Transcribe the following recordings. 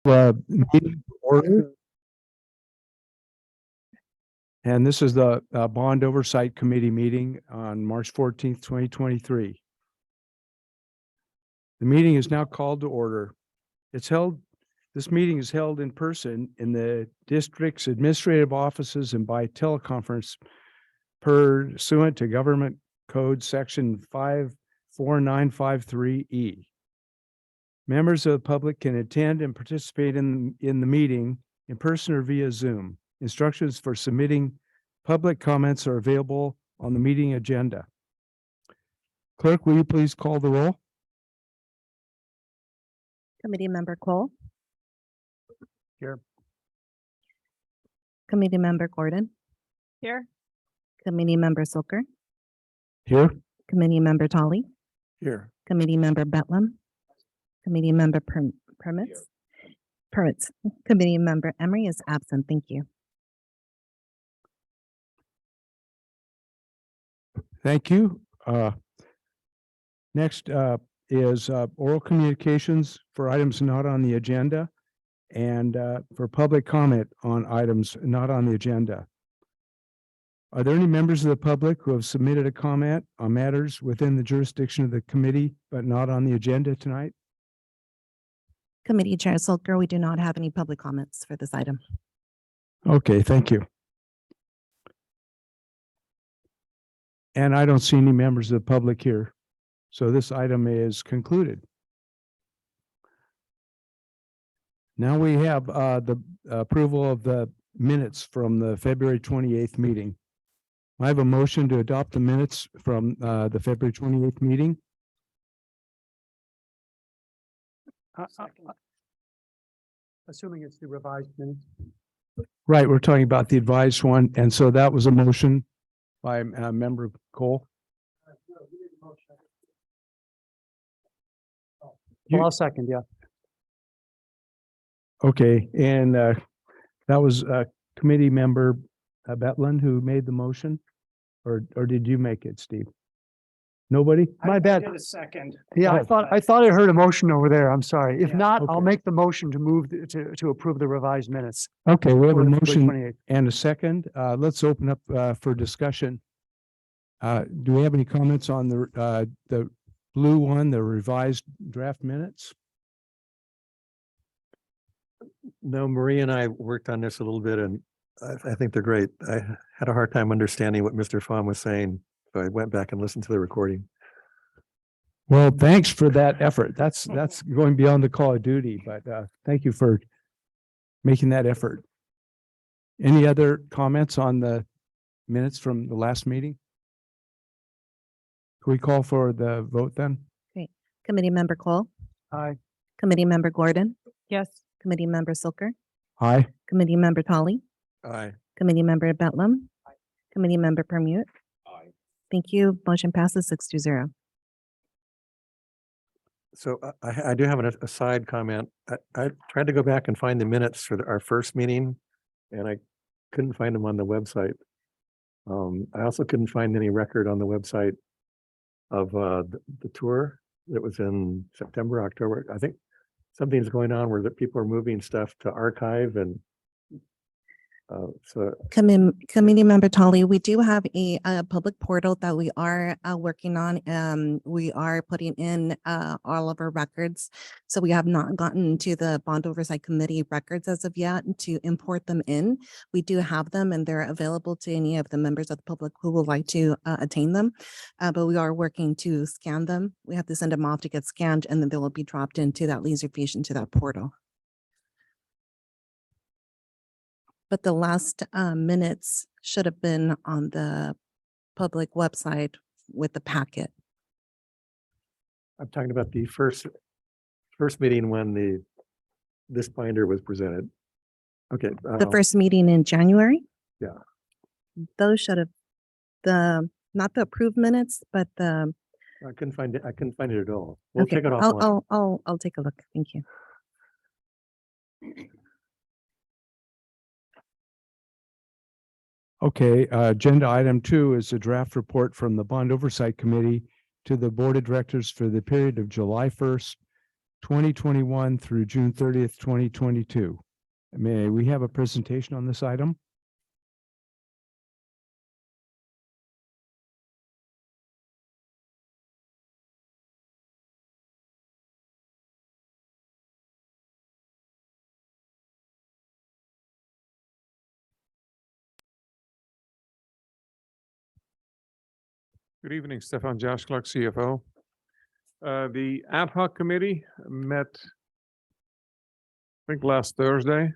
Meeting order. And this is the Bond Oversight Committee meeting on March 14th, 2023. The meeting is now called to order. This meeting is held in person in the district's administrative offices and by teleconference pursuant to Government Code Section 54953E. Members of the public can attend and participate in the meeting in person or via Zoom. Instructions for submitting public comments are available on the meeting agenda. Clerk, will you please call the roll? Committee Member Cole. Here. Committee Member Gordon. Here. Committee Member Silker. Here. Committee Member Tolley. Here. Committee Member Betlam. Committee Member Permits. Committee Member Emery is absent. Thank you. Thank you. Next is oral communications for items not on the agenda and for public comment on items not on the agenda. Are there any members of the public who have submitted a comment on matters within the jurisdiction of the committee but not on the agenda tonight? Committee Chair Silker, we do not have any public comments for this item. Okay, thank you. And I don't see any members of the public here. So this item is concluded. Now we have the approval of the minutes from the February 28th meeting. I have a motion to adopt the minutes from the February 28th meeting. Assuming it's the revised minutes. Right, we're talking about the advised one. And so that was a motion by Member Cole. Well, I'll second, yeah. Okay, and that was committee member Betland who made the motion, or did you make it, Steve? Nobody? My bad. A second. Yeah, Oh. I thought I heard a motion over there. I'm sorry. If Yeah, not, I'll okay. make the motion to move to approve the revised minutes. Okay, we have a for the motion 28th. and a second. Let's open up for discussion. Do we have any comments on the blue one, the revised draft minutes? No, Marie and I worked on this a little bit and I think they're great. I had a hard time understanding what Mr. Pham was saying, so I went back and listened to the recording. Well, thanks for that effort. That's going beyond the call of duty, but thank you for making that effort. Any other comments on the minutes from the last meeting? Can we call for the vote then? Committee Member Cole. Aye. Committee Member Gordon. Yes. Committee Member Silker. Aye. Committee Member Tolley. Aye. Committee Member Betlam. Committee Member Permute. Aye. Thank you. Motion passes 6-0. So I do have a side comment. I tried to go back and find the minutes for our first meeting and I couldn't find them on the website. I also couldn't find any record on the website of the tour that was in September, October. I think something's going on where the people are moving stuff to archive and so Committee Member Tolley, we do have a public portal that we are working on. We are putting in all of our records. So we have not gotten to the Bond Oversight Committee records as of yet to import them in. We do have them and they're available to any of the members of the public who would like to attain them. But we are working to scan them. We have to send them off to get scanned and then they will be dropped into that Laserfish into that portal. But the last minutes should have been on the public website with the packet. I'm talking about the first meeting when this binder was presented. Okay. The first meeting in January? Yeah. Those should have, not the approved minutes, but the. I couldn't find it. I couldn't find it at all. We'll Okay, check it off. I'll take a look. Thank you. Okay, agenda item 2 is a draft report from the Bond Oversight Committee to the Board of Directors for the period of July 1st 2021 through June 30th, 2022. May we have a presentation on this item? Good evening, Stefan Josh Clark, CFO. The ad hoc committee met, I think last Thursday.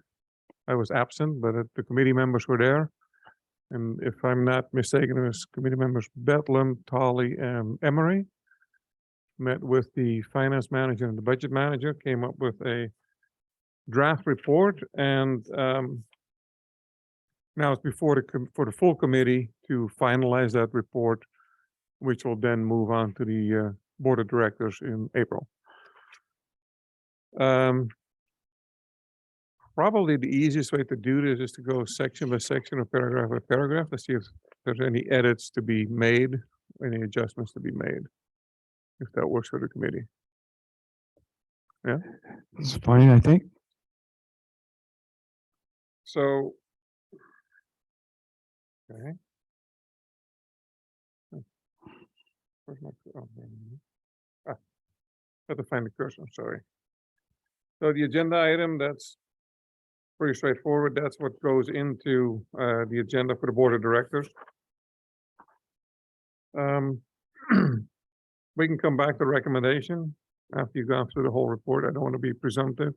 I was absent, but the committee members were there. And if I'm not mistaken, it was committee members Bedlam, Tolly, and Emery. Met with the finance manager and the budget manager, came up with a draft report, and now it's before for the full committee to finalize that report, which will then move on to the board of directors in April. Probably the easiest way to do this is to go section by section or paragraph by paragraph to see if there's any edits to be made, any adjustments to be made, if that works for the committee. It's fine, I think. So, okay. Where's my, oh, there it is. Have to find the cursor, I'm sorry. So the agenda item, that's pretty straightforward. That's what goes into the agenda for the board of directors. We can come back to recommendation after you've gone through the whole report. I don't want to be presumptive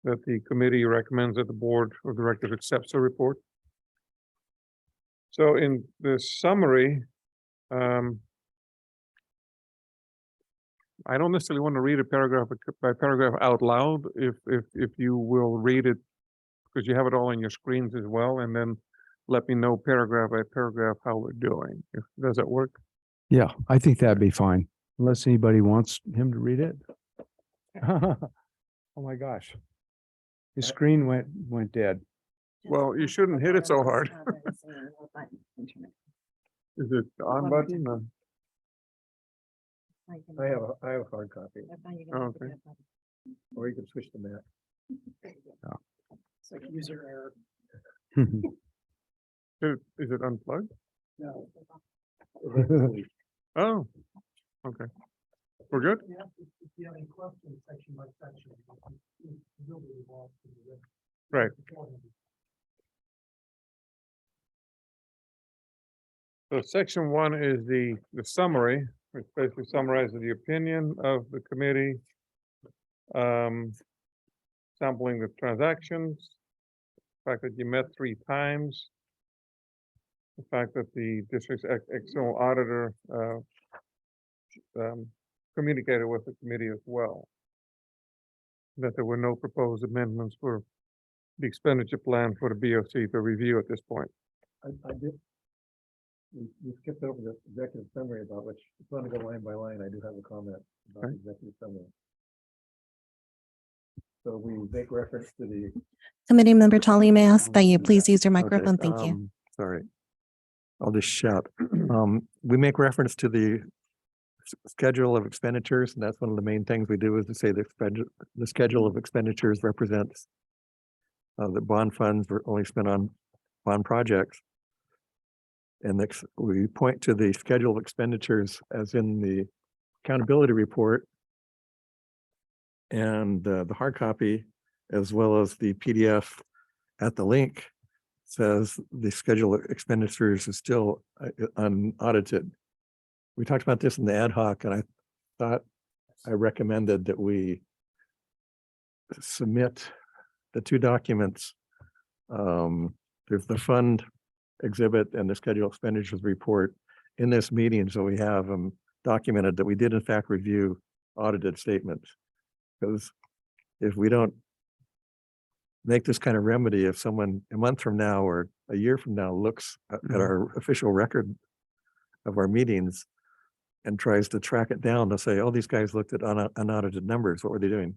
that the committee recommends that the board of directors accepts the report. So in the summary, I don't necessarily want to read it paragraph by paragraph out loud. If you will read it, because you have it all on your screens as well, and then let me know paragraph by paragraph how we're doing. Does that work? Yeah, I think that'd be fine, unless anybody wants him to read it. Oh my gosh. His screen went dead. Well, you shouldn't hit it so hard. Is it the on button? Or- I have a hard copy, Oh, okay. or you can switch to Mac. It's like user error. Is it unplugged? No. Oh, okay. We're good? Yeah, if you have any questions, section by section. You'll be involved in the Right. So section 1 is the summary, which basically summarizes the opinion of the committee. Sampling the transactions, the fact that you met 3 times, the fact that the district's external auditor communicated with the committee as well, that there were no proposed amendments for the expenditure plan for the BOC to review at this point. I did. We skipped over the executive summary about which, if you want to go line by line, I do have a comment about the Okay. executive summary. So we make reference to the. Committee member Tolly, may I ask that you please use your microphone? Okay, Thank you. Sorry. I'll just shout. We make reference to the schedule of expenditures, and that's one of the main things we do is to say the schedule of expenditures represents the bond funds were only spent on bond projects. And next, we point to the schedule of expenditures as in the accountability report and the hard copy, as well as the PDF at the link says the schedule of expenditures is still unaudited. We talked about this in the ad hoc, and I thought I recommended that we submit the 2 documents. There's the fund exhibit and the schedule of expenditures report in this meeting, so we have them documented that we did in fact review audited statements. Because if we don't make this kind of remedy, if someone a month from now or a year from now looks at our official record of our meetings and tries to track it down to say, oh, these guys looked at unaudited numbers, what were they doing?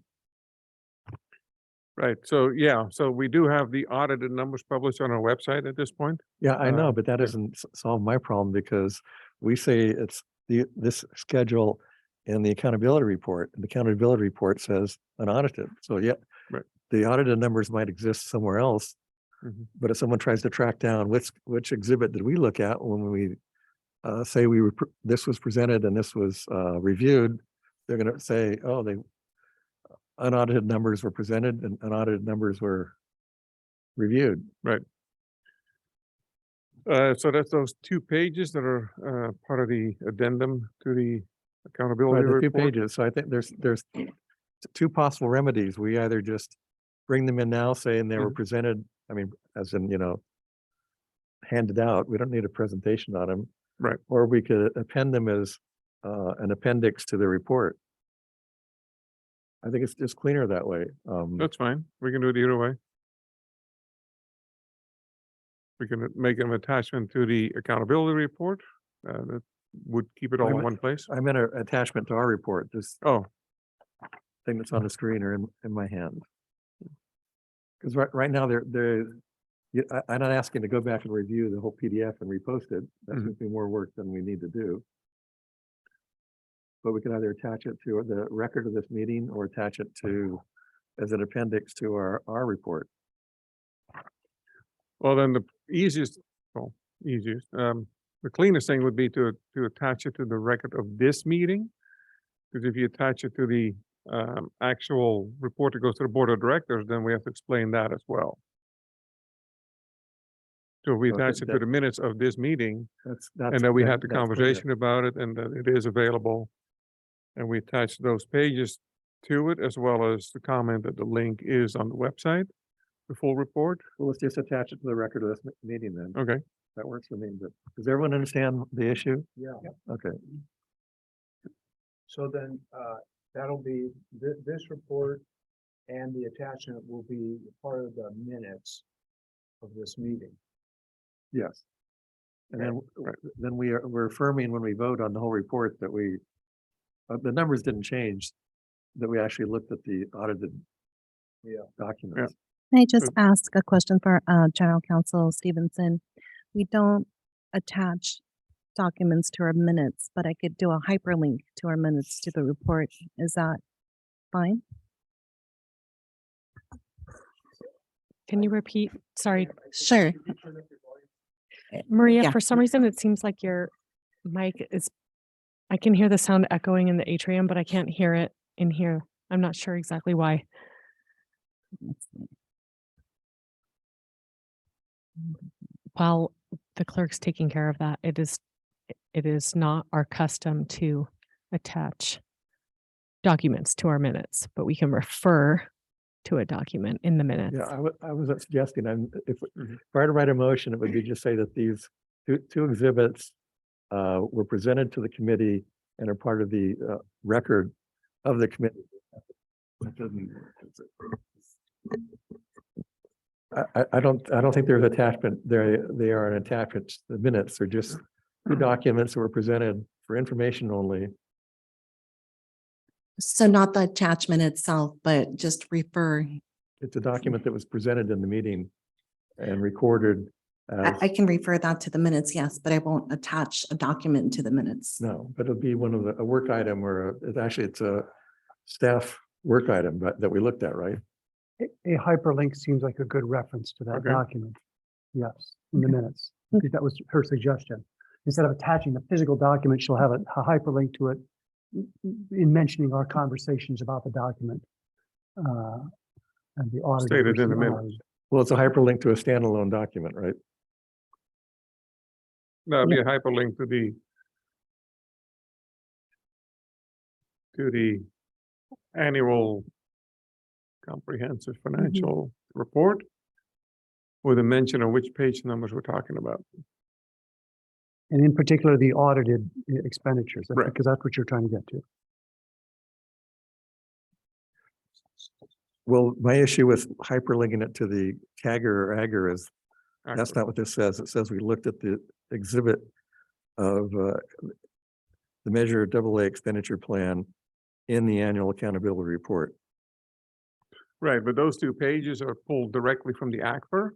Right, so yeah, so we do have the audited numbers published on our website at this point. Yeah, I know, but that yeah. doesn't solve my problem because we say it's this schedule and the accountability report. And the accountability report says unaudited. So yeah, Right. the audited numbers might exist somewhere else. Mhm. But if someone tries to track down which exhibit did we look at when we say this was presented and this was reviewed, they're going to say, oh, they unaudited numbers were presented and unaudited numbers were reviewed. So that's those 2 pages that are part of the addendum to the accountability Right, the 2 report. pages. So I think there's 2 possible remedies. We either just bring them in now saying they were Mhm. presented, I mean, as in, handed out. We don't need a presentation on them. Right. Or we could append them as an appendix to the report. I think it's just cleaner that way. That's fine. We can do it either way. We can make an attachment to the accountability report. That would keep it all Wait a in minute. one place. I meant an attachment to our report, this Oh, thing that's on the screen or in my hand. Because right now I'm not asking to go back and review the whole PDF and repost it. That's Mhm. going to be more work than we need to do. But we can either attach it to the record of this meeting or attach it to as an appendix to our report. well, then the the cleanest thing would be to attach it to the record of this meeting. Because if you attach it to the actual report that goes to the board of directors, then we have to explain that as well. So if we So attach it to that- the minutes of this meeting, That's and then we had the that's cleaner. conversation about it and that it is available. And we attach those pages to it as well as the comment that the link is on the website, the full report. Well, let's just attach it to the record of this meeting then. Okay, That works for me. But does everyone understand the issue? Yeah. Okay. So then, that'll be, this report and the attachment will be part of the minutes of this meeting. Yes. And then, Right. then we're affirming when we vote on the whole report that the numbers didn't change, that we actually looked at the audited documents. Can I just Good. ask a question for General Counsel Stevenson? We don't attach documents to our minutes, but I could do a hyperlink to our minutes to the report. Is that fine? Can you repeat? Sorry, Sure. Maria, Yeah. for some reason, it seems like your mic is, I can hear the sound echoing in the atrium, but I can't hear it in here. I'm not sure exactly why. While the clerk's taking care of that, it is not our custom to attach documents to our minutes, but we can refer to a document in the minutes. Yeah, I was suggesting, if I to write a motion, it would be just say that these two exhibits were presented to the committee and are part of the record of the committee. I don't think there's attachment there. They are an attachment. The minutes are just two documents that were presented for information only. So not the attachment itself, but just refer. It's a document that was presented in the meeting and recorded as, I can refer that to the minutes, yes, but I won't attach a document to the minutes. no, but it'll be one of a work item or it's a staff work item that we looked at, right? A hyperlink seems like a good reference to that Okay. document. Yes, in the minutes. I think that was her suggestion. Instead of attaching the physical document, she'll have a hyperlink to it in mentioning our conversations about the document. And the audit. Stated in the minutes. Well, it's a hyperlink to a standalone document, right? That'd be a hyperlink to the annual comprehensive financial report with a mention of which page numbers we're talking about. And in particular, the audited expenditures, Right. because that's what you're trying to get to. Well, my issue with hyperlinking it to the CAGR or AGR is that's not what this says. It says we looked at the exhibit of the measure AA expenditure plan in the annual accountability report. Right, but those 2 pages are pulled directly from the ACFR,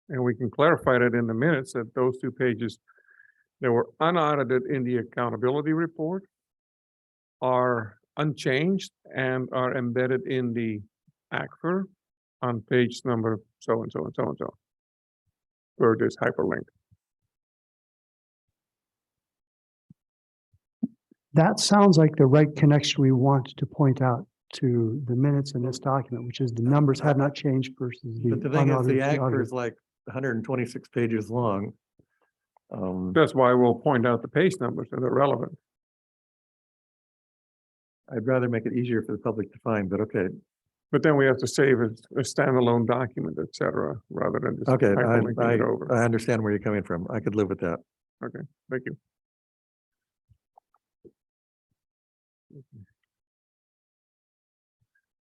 and we can clarify that in the minutes that those 2 pages, they were unaudited in the accountability report. are unchanged and are embedded in the ACFR on page number so and so and so and so, where it is hyperlinked. That sounds like the right connection we want to point out to the minutes in this document, which is the numbers have not changed versus the. But the thing is, the unaudited, ACFR audited. is like 126 pages long. That's why we'll point out the page numbers that are relevant. I'd rather make it easier for the public to find, but okay. But then we have to save a standalone document, et cetera, rather than just Okay, hyperlinking it over. I understand where you're coming from. I could live with that. Okay, thank you.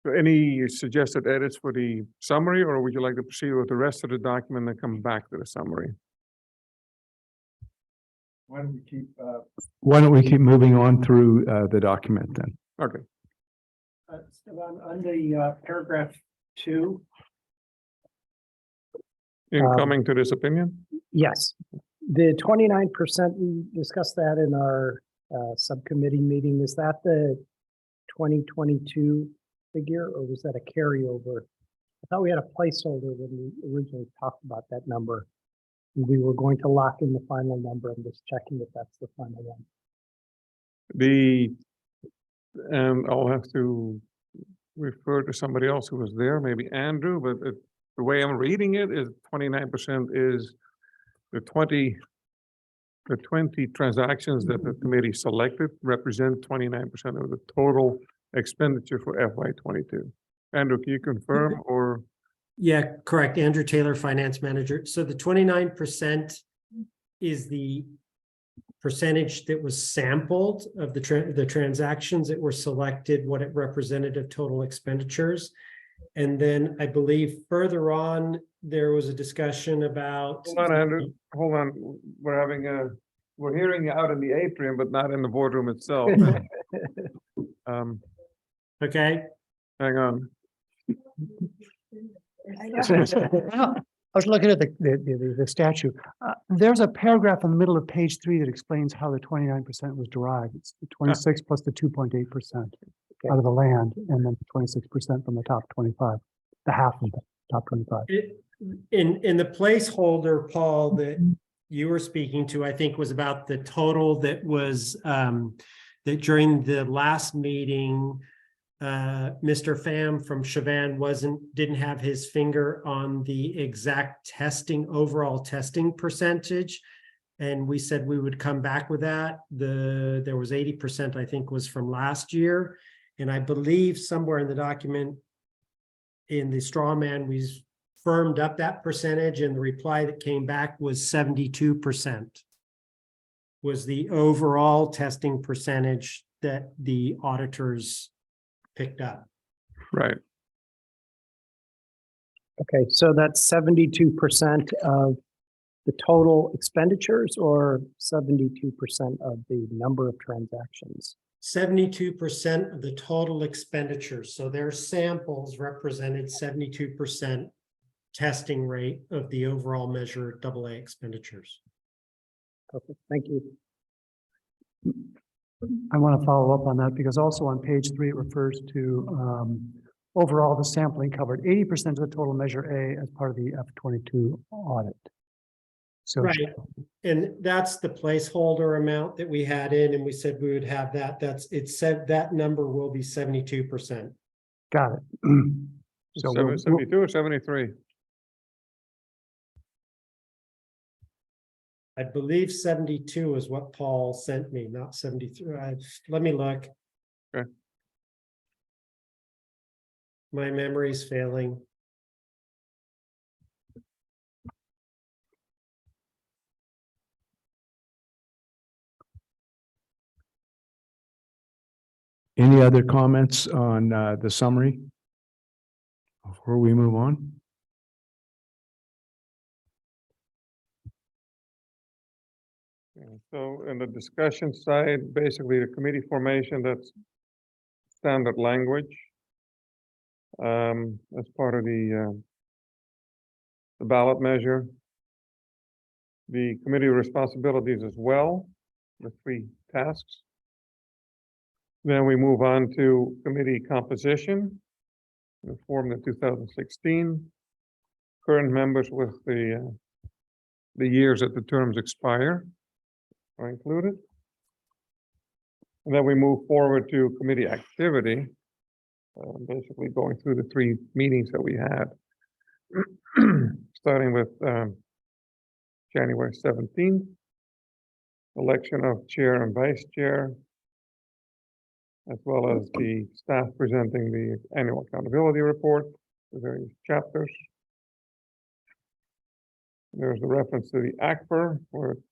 So any suggested edits for the summary, or would you like to proceed with the rest of the document and come back to the summary? Why don't we keep moving on through the document then? Okay, Stefan, on the paragraph 2. in coming to this opinion, Yes, the 29%, we discussed that in our subcommittee meeting. Is that the 2022 figure, or was that a carryover? I thought we had a placeholder when we originally talked about that number. And we were going to lock in the final number. I'm just checking if that's the final one. and I'll have to refer to somebody else who was there, maybe Andrew, but the way I'm reading it is 29% is the 20 transactions that the committee selected represent 29% of the total expenditure for FY '22. Andrew, can you confirm or? Yeah, correct. Andrew Taylor, Finance Manager. So the 29% is the percentage that was sampled of the transactions that were selected, what it represented of total expenditures. And then I believe further on, there was a discussion about. Hold on, Andrew. Hold on. We're hearing you out in the atrium, but not in the boardroom itself. Okay, Hang on. I was looking at the statute. There's a paragraph in the middle of page 3 that explains how the 29% was derived. It's the 26 plus the 2.8% out of the land, and then 26% from the top 25, the half of the top 25. in the placeholder, Paul, that you were speaking to, I think was about the total that was that during the last meeting, Mr. Pham from Chauvin didn't have his finger on the exact overall testing percentage. And we said we would come back with that. There was 80%, I think, was from last year. And I believe somewhere in the document in the straw man, we firmed up that percentage, and the reply that came back was 72% was the overall testing percentage that the auditors picked up. Right. Okay, so that's 72% of the total expenditures, or 72% of the number of transactions? 72% of the total expenditures. So their samples represented 72% testing rate of the overall measure AA expenditures. Perfect, thank you. I want to follow up on that because also on page 3, it refers to overall the sampling covered 80% of the total measure A as part of the F22 audit. So Right. And that's the placeholder amount that we had in, and we said we would have that. It said that number will be 72%. got it. So 72 or 73? I believe 72 is what Paul sent me, not 73. Let me look. Okay. My memory's failing. Any other comments on the summary before we move on? Yeah, so in the discussion side, basically the committee formation, that's standard language. As part of the ballot measure. The committee responsibilities as well, the 3 tasks. Then we move on to committee composition. Formed in 2016. Current members with the years that the terms expire are included. And then we move forward to committee activity, basically going through the 3 meetings that we had. Starting with January 17th, election of chair and vice chair, as well as the staff presenting the annual accountability report, the various chapters. There's the reference to the ACFR where it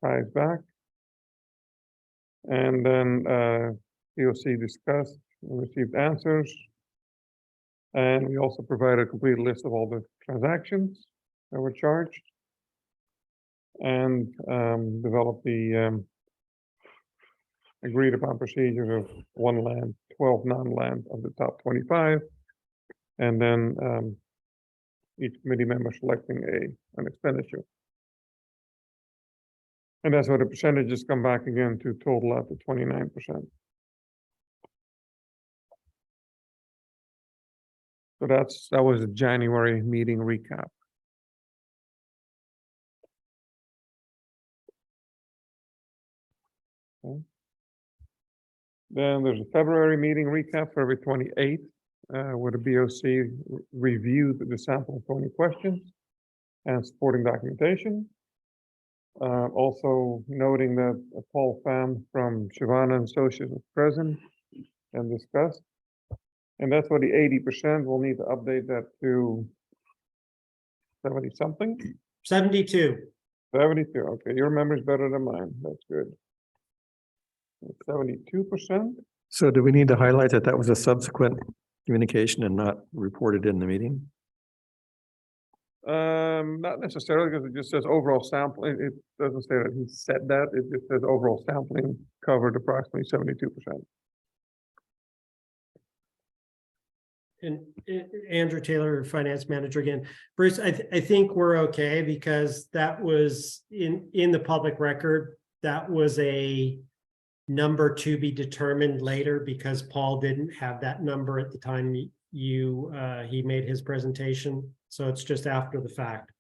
ties back. And then POC discussed and received answers. And we also provide a complete list of all the transactions that were charged. And develop the agreed upon procedures of 1 land, 12 non-land of the top 25. And then each committee member selecting an expenditure. And that's where the percentages come back again to total out to 29%. So that was a January meeting recap. Okay. Then there's a February meeting recap, February 28th, where the BOC reviewed the sample of 20 questions and supporting documentation. Also noting that Paul Pham from Shivana and Associates was present and discussed. And that's what the 80%, we'll need to update that to 70 something. 72. 72, okay, your memory's better than mine, that's good. 72%. So do we need to highlight that that was a subsequent communication and not reported in the meeting? Not necessarily, because it just says overall sampling. It doesn't say that he said that. It just says overall sampling covered approximately 72%. And Andrew Taylor, finance manager again. Bruce, I think we're okay because that was in the public record. That was a number to be determined later because Paul didn't have that number at the time he made his presentation. So it's just after the fact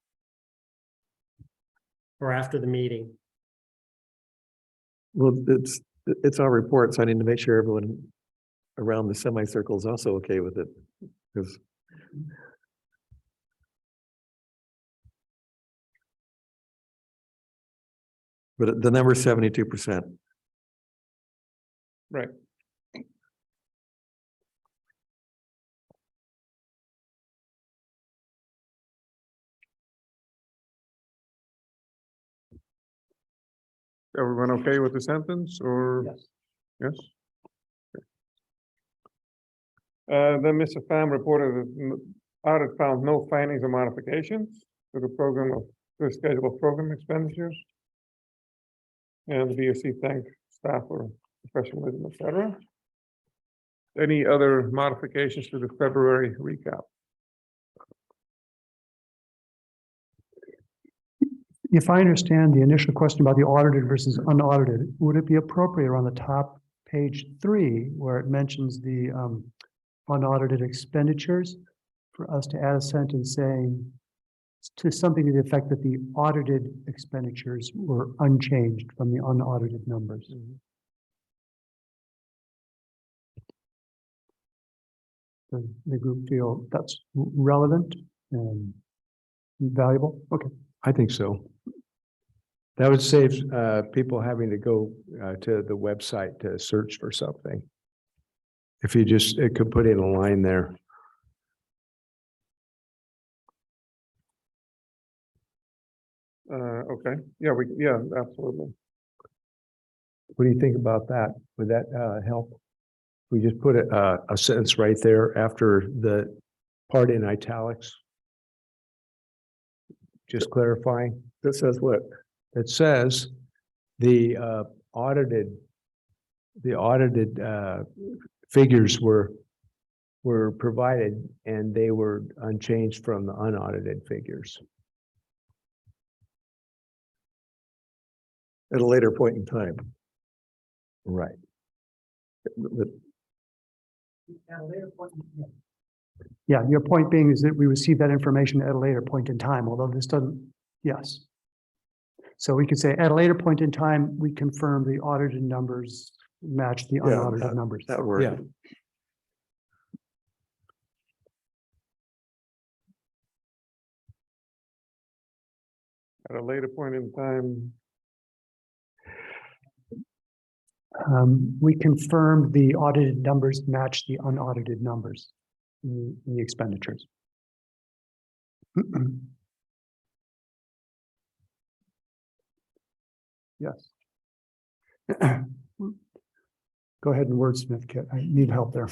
or after the meeting. Well, it's our report, so I need to make sure everyone around the semicircle is also okay with it. Because but the number is 72%. Right. Everyone okay with the sentence or? Yes. Yes. Then Mr. Pham reported that audit found no findings or modifications to the schedule of program expenditures. And the BOC thanked staff for professionalism, etc. Any other modifications to the February recap? If I understand the initial question about the audited versus unaudited, would it be appropriate on the top page 3 where it mentions the unaudited expenditures for us to add a sentence saying to something to the effect that the audited expenditures were unchanged from the unaudited numbers? Does the group feel that's relevant and valuable? Okay. I think so. That would save people having to go to the website to search for something. If you it could put in a line there. Okay, yeah, absolutely. What do you think about that? Would that help? We just put a sentence right there after the part in italics. Just clarifying. That says what? It says the audited figures were provided and they were unchanged from the unaudited figures. At a later point in time. Right. But Yeah, your point being is that we receive that information at a later point in time, although this doesn't, yes. So we could say at a later point in time, we confirm the audited numbers match the Yeah, unaudited numbers. that would work. Yeah. At a later point in time, We confirm the audited numbers match the unaudited numbers in the expenditures. Yes. Go ahead and wordsmith, Kit. I need help there.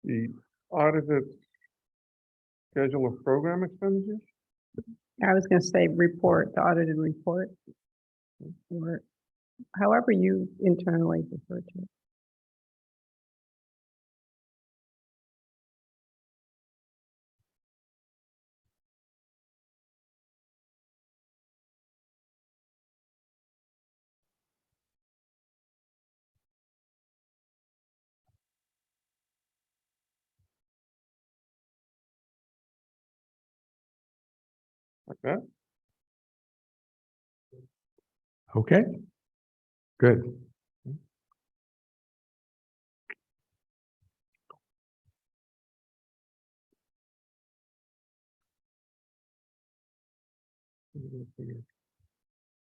the audited schedule of program expenditures. I was gonna say report, the audited report. Or however you internally refer to it. Like that. Okay. Good.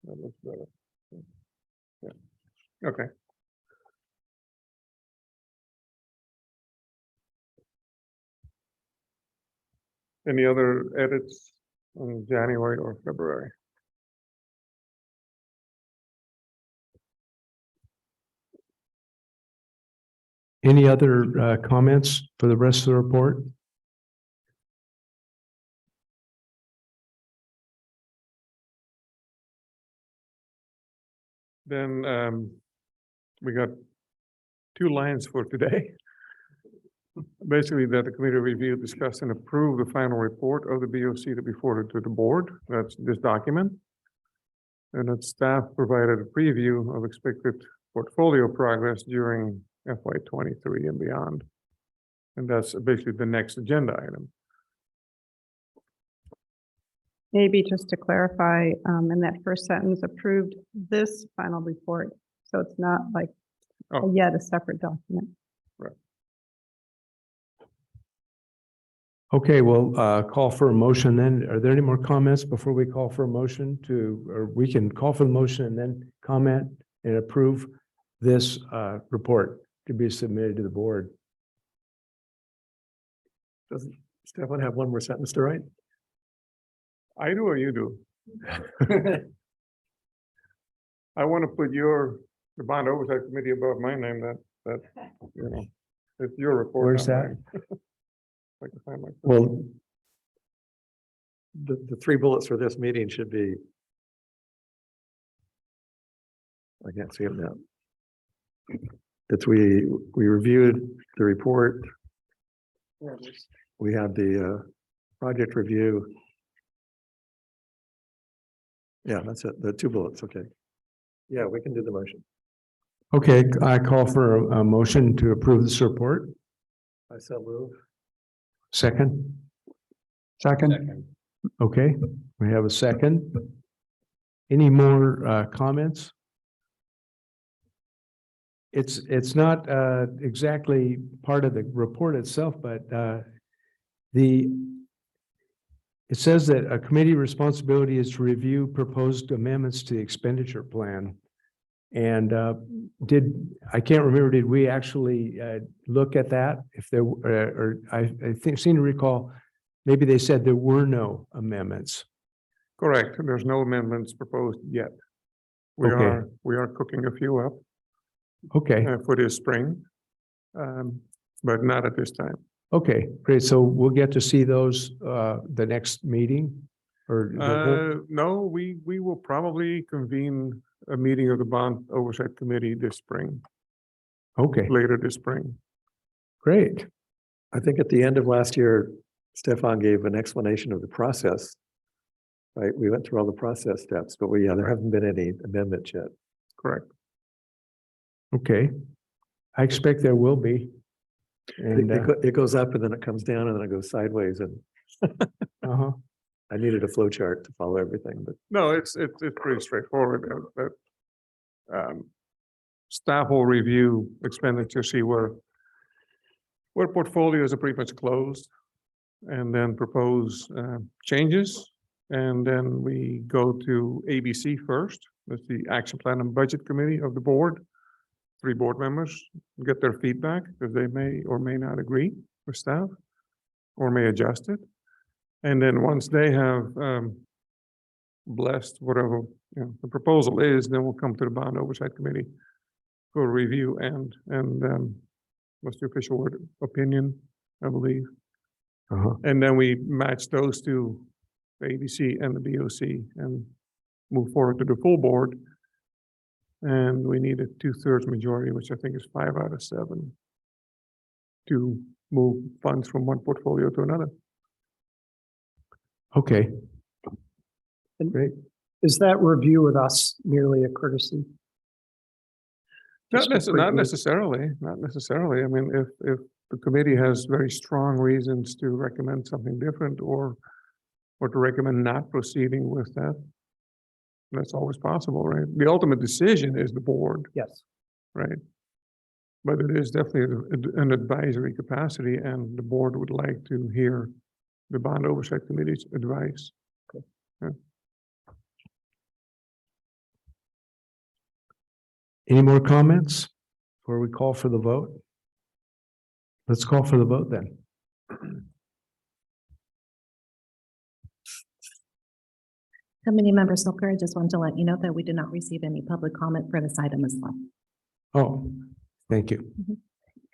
That looks better. Yeah. Okay. Any other edits in January or February? Any other comments for the rest of the report? Then we got 2 lines for today. Basically, that the committee review, discuss, and approve the final report of the BOC to be forwarded to the board. That's this document. And that staff provided a preview of expected portfolio progress during FY '23 and beyond. And that's basically the next agenda item. Maybe just to clarify, in that first sentence, approved this final report. So it's not like Oh. yet a separate document. Okay, we'll call for a motion then. Are there any more comments before we call for a motion to, or we can call for the motion and then comment and approve this report to be submitted to the board? Doesn't Stefan have one more sentence to write? I do or you do? I want to put the bond oversight committee above my name. That you know, it's your report. Where's not that? mine. If I can find my- Well, The 3 bullets for this meeting should be. I can't see them now. It's we reviewed the report. We had the project review. Yeah, that's it. The 2 bullets. Okay. Yeah, we can do the motion. okay, I call for a motion to approve this report. I so move. Second? Second, Okay, we have a second. Any more comments? It's not exactly part of the report itself, but it says that a committee responsibility is to review proposed amendments to the expenditure plan. And I can't remember, did we actually look at that? If there, or I seem to recall, maybe they said there were no amendments. Correct. There's no amendments proposed yet. Okay. We are cooking a few up. Okay, for this spring. But not at this time. okay, great. So we'll get to see those the next meeting or the whole- No, we will probably convene a meeting of the Bond Oversight Committee this spring, okay, later this spring. great. I think at the end of last year, Stefan gave an explanation of the process. Right, we went through all the process steps, but there haven't been any amendments yet. Correct. Okay. I expect there will be. And, It goes up and then it comes down and then it goes sideways, and uh-huh. I needed a flow chart to follow everything, but No, it's pretty straightforward. Staff will review expenditure, see where portfolios are pretty much closed, and then propose changes. And then we go to ABC first. That's the Action Plan and Budget Committee of the board. 3 board members get their feedback because they may or may not agree with staff or may adjust it. And then once they have blessed whatever the proposal is, then we'll come to the Bond Oversight Committee for review and what's the official word? Opinion, I believe. Uh-huh. And then we match those two, the ABC and the BOC, and move forward to the full board. And we need a 2/3 majority, which I think is 5 out of 7, to move funds from one portfolio to another. Okay, And great. Is that review with us merely a courtesy? Not Just to preview. necessarily. I mean, if the committee has very strong reasons to recommend something different or to recommend not proceeding with that, that's always possible, right? The ultimate decision is the board, Yes. right? But it is definitely an advisory capacity, and the board would like to hear the Bond Oversight Committee's advice. Any more comments before we call for the vote? Let's call for the vote then. Committee Member Silker, I just want to let you know that we did not receive any public comment for this item as well. Oh, thank you.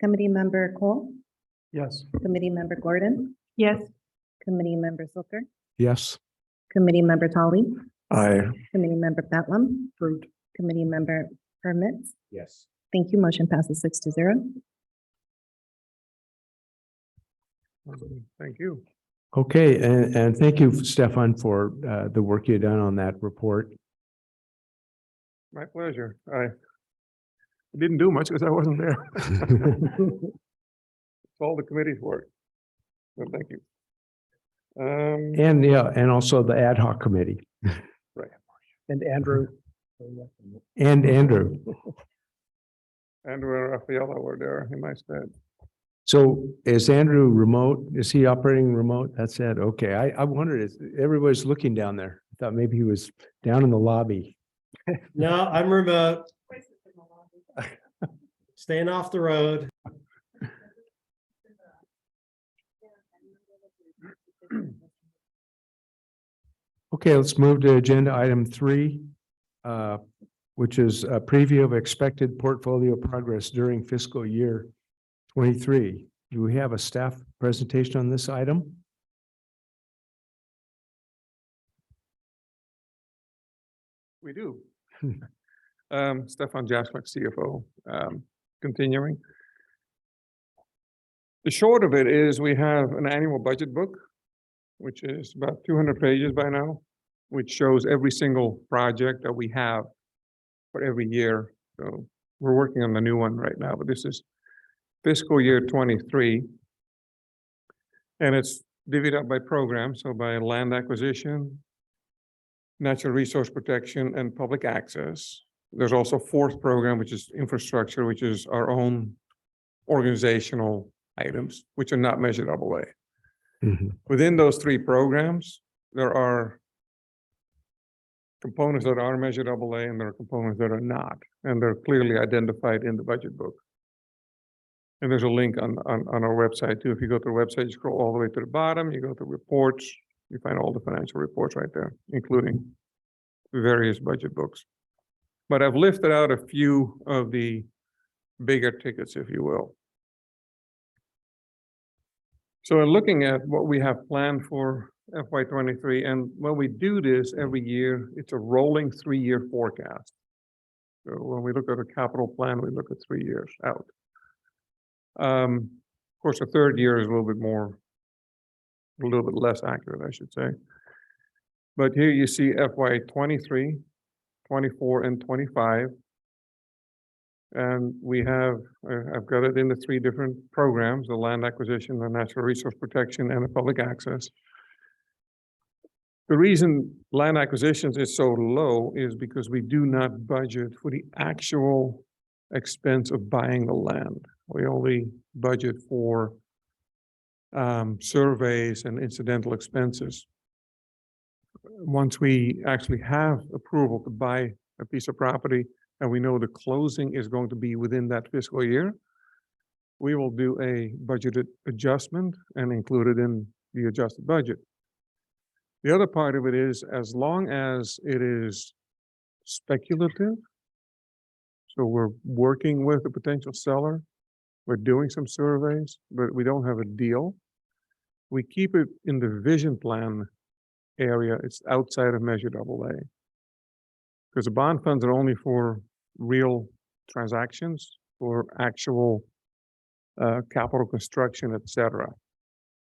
Committee Member Cole, Yes. Committee Member Gordon, Yes. Committee Member Silker, Yes, Committee Member Tolly, I, Committee Member Betlam, Approved. Committee Member Permits. yes. Thank you. Motion passes 6-0. Thank you. Okay, and thank you, Stefan, for the work you've done on that report. My pleasure. I didn't do much because I wasn't there. It's all the committee's work. So thank you. And yeah, and also the ad hoc committee And Andrew. and Andrew. Andrew and Rafaela were there in my stead. So is Andrew remote? Is he operating remote? That's it. Okay. I wondered, everybody's looking down there. I thought maybe he was down in the lobby. No, I'm remote. Staying off the road. Okay, let's move to agenda item 3, which is a preview of expected portfolio progress during fiscal year 23. Do we have a staff presentation on this item? We do. Stefan Jasmak, CFO, continuing. The short of it is we have an annual budget book, which is about 200 pages by now, which shows every single project that we have for every year. So we're working on the new one right now, but this is fiscal year 23. And it's divided up by program, so by land acquisition, natural resource protection, and public access. There's also a 4th program, which is infrastructure, which is our own organizational items, which are not measured AA. Within those 3 programs, there are components that are measured AA and there are components that are not, and they're clearly identified in the budget book. And there's a link on our website too. If you go to the website, you scroll all the way to the bottom, you go to reports, you find all the financial reports right there, including the various budget books. But I've lifted out a few of the bigger tickets, if you will. So in looking at what we have planned for FY23, and when we do this every year, it's a rolling 3-year forecast. So when we look at a capital plan, we look at 3 years out. Of course, the third year is a little bit less accurate, I should say. But here you see FY23, 24, and 25. And we have, I've got it into 3 different programs: the land acquisition, the natural resource protection, and the public access. The reason land acquisitions is so low is because we do not budget for the actual expense of buying the land. We only budget for surveys and incidental expenses. Once we actually have approval to buy a piece of property and we know the closing is going to be within that fiscal year, we will do a budgeted adjustment and include it in the adjusted budget. The other part of it is, as long as it is speculative, so we're working with a potential seller, we're doing some surveys, but we don't have a deal, we keep it in the vision plan area. It's outside of Measure AA. Because the bond funds are only for real transactions, for actual capital construction, etc.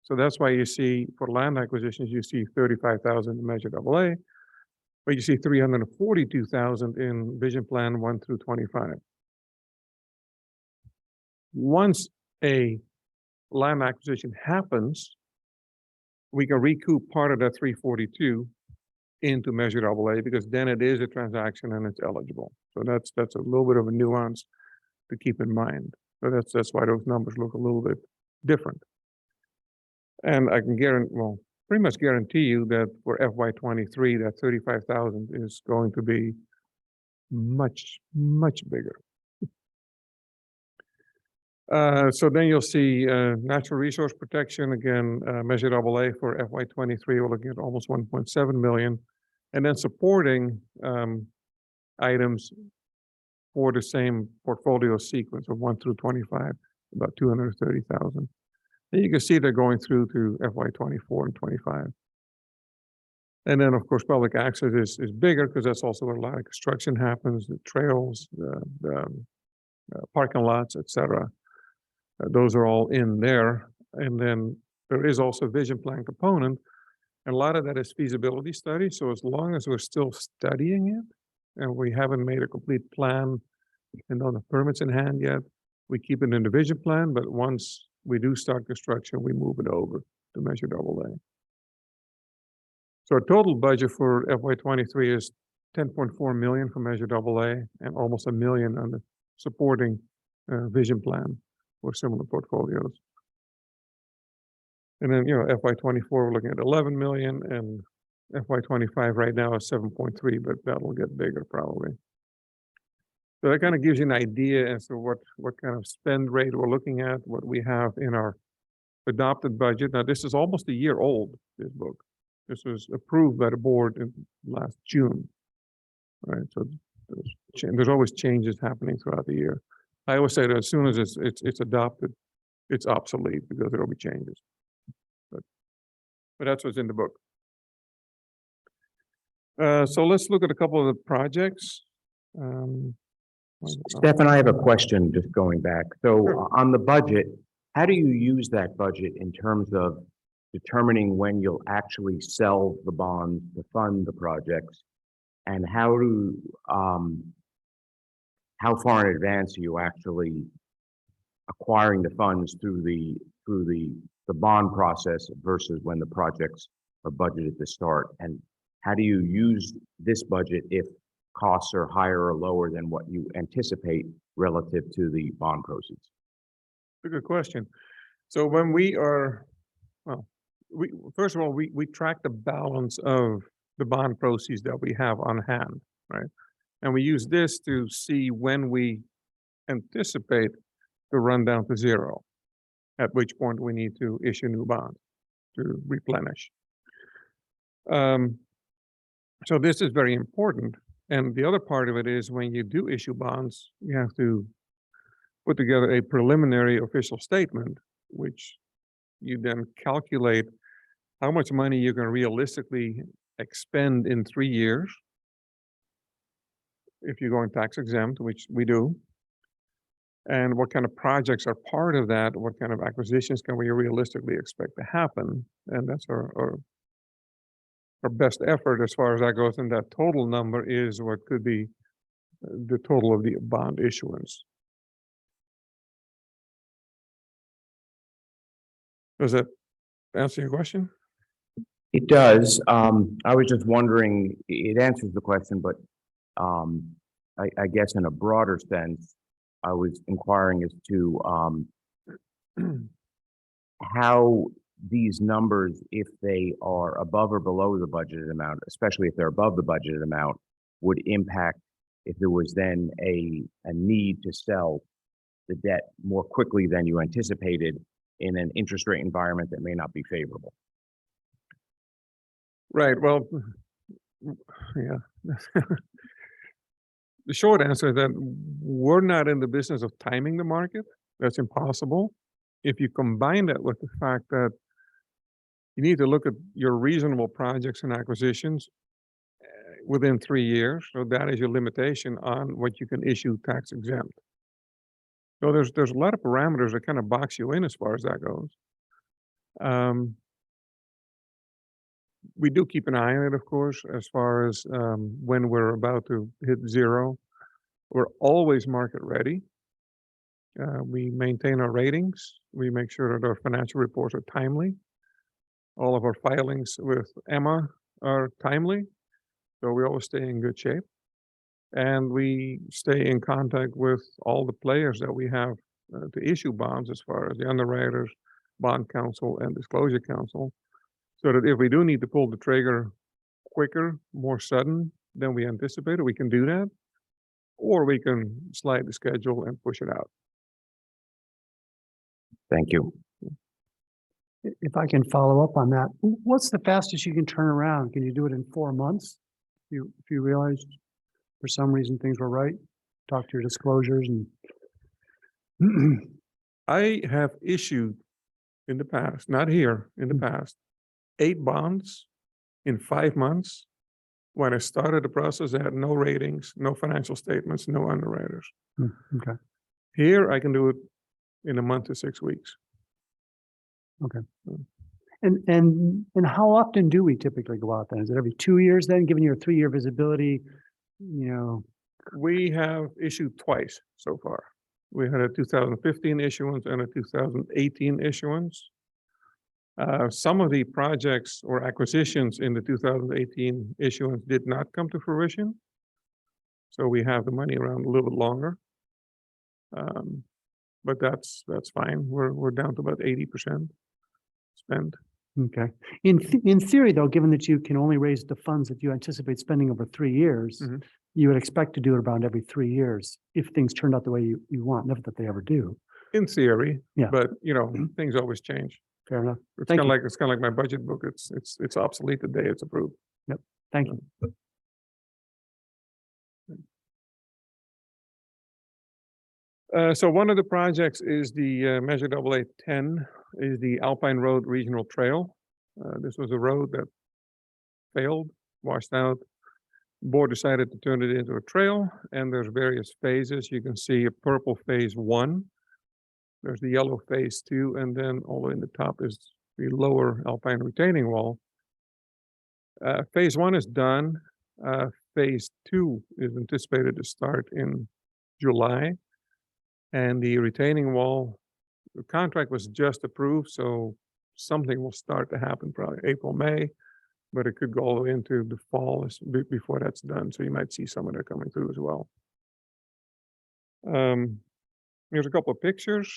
So that's why you see for land acquisitions, you see 35,000 in Measure AA, but you see 342,000 in Vision Plan 1 through 25. Once a land acquisition happens, we can recoup part of that 342 into Measure AA, because then it is a transaction and it's eligible. So that's a little bit of a nuance to keep in mind. So that's why those numbers look a little bit different. And I can pretty much guarantee you that for FY23, that 35,000 is going to be much, much bigger. So then you'll see natural resource protection, again, Measure AA for FY23, we're looking at almost 1.7 million. And then supporting items for the same portfolio sequence of 1 through 25, about 230,000. And you can see they're going through to FY24 and 25. And then, of course, public access is bigger because that's also where a lot of construction happens, the trails, the parking lots, etc. Those are all in there. And then there is also a vision plan component. And a lot of that is feasibility study. So as long as we're still studying it and we haven't made a complete plan and don't have permits in hand yet, we keep it in the vision plan. But once we do start construction, we move it over to Measure AA. So our total budget for FY23 is 10.4 million for Measure AA and almost $1 million on the supporting vision plan for similar portfolios. And then, FY24, we're looking at 11 million, and FY25 right now is 7.3, but that'll get bigger probably. So that kind of gives you an idea as to what kind of spend rate we're looking at, what we have in our adopted budget. Now, this is almost a year old, this book. This was approved by the board in last June, right? So there's always changes happening throughout the year. I always say that as soon as it's adopted, it's obsolete because there will be changes. But that's what's in the book. So let's look at a couple of the projects. Stefan, I have a question just going back. So on the budget, how do you use that budget in terms of determining when you'll actually sell the bonds to fund the projects? And how far in advance are you actually acquiring the funds through the bond process versus when the projects are budgeted to start? And how do you use this budget if costs are higher or lower than what you anticipate relative to the bond proceeds? That's a good question. So when we are, first of all, we track the balance of the bond proceeds that we have on hand, right? And we use this to see when we anticipate to run down to zero, at which point we need to issue new bonds to replenish. So this is very important. And the other part of it is when you do issue bonds, you have to put together a preliminary official statement, which you then calculate how much money you can realistically expend in 3 years if you're going tax exempt, which we do. And what kind of projects are part of that? What kind of acquisitions can we realistically expect to happen? And that's our best effort as far as that goes. And that total number is what could be the total of the bond issuance. Does that answer your question? It does. I was just wondering, it answers the question, but I guess in a broader sense, I was inquiring as to how these numbers, if they are above or below the budgeted amount, especially if they're above the budgeted amount, would impact if there was then a need to sell the debt more quickly than you anticipated in an interest rate environment that may not be favorable. Right. Well, yeah. The short answer is that we're not in the business of timing the market. That's impossible. If you combine that with the fact that you need to look at your reasonable projects and acquisitions within 3 years, so that is your limitation on what you can issue tax exempt. So there's a lot of parameters that kind of box you in as far as that goes. We do keep an eye on it, of course, as far as when we're about to hit zero. We're always market ready. We maintain our ratings. We make sure that our financial reports are timely. All of our filings with Emma are timely, so we always stay in good shape. And we stay in contact with all the players that we have to issue bonds, as far as the underwriters, bond counsel, and disclosure counsel, so that if we do need to pull the trigger quicker, more sudden than we anticipated, we can do that, or we can slide the schedule and push it out. Thank you. If I can follow up on that, what's the fastest you can turn around? Can you do it in 4 months? If you realized for some reason things were right, talk to your disclosures and. I have issued in the past, not here, in the past, 8 bonds in 5 months. When I started the process, I had no ratings, no financial statements, no underwriters. Okay. Here, I can do it in a month to 6 weeks. And how often do we typically go out then? Is it every 2 years then, given your 3-year visibility, you know? We have issued twice so far. We had a 2015 issuance and a 2018 issuance. Some of the projects or acquisitions in the 2018 issuance did not come to fruition. So we have the money around a little bit longer. But that's fine. We're down to about 80% spent. Okay. In theory, though, given that you can only raise the funds that you anticipate spending over 3 years, you would expect to do it around every 3 years if things turned out the way you want, never that they ever do. In theory, Yeah. but things always change. Fair enough. It's Thank kind of you. like my budget book. It's obsolete the day it's approved. Thank you. So one of the projects is the Measure AA10 is the Alpine Road Regional Trail. This was a road that failed, washed out. Board decided to turn it into a trail, and there's various phases. You can see a purple phase 1. There's the yellow phase 2, and then all the way in the top is the lower Alpine retaining wall. Phase 1 is done. Phase 2 is anticipated to start in July. And the retaining wall, the contract was just approved, so something will start to happen probably April, May, but it could go all the way into the fall before that's done. So you might see some of that coming through as well. Here's a couple of pictures.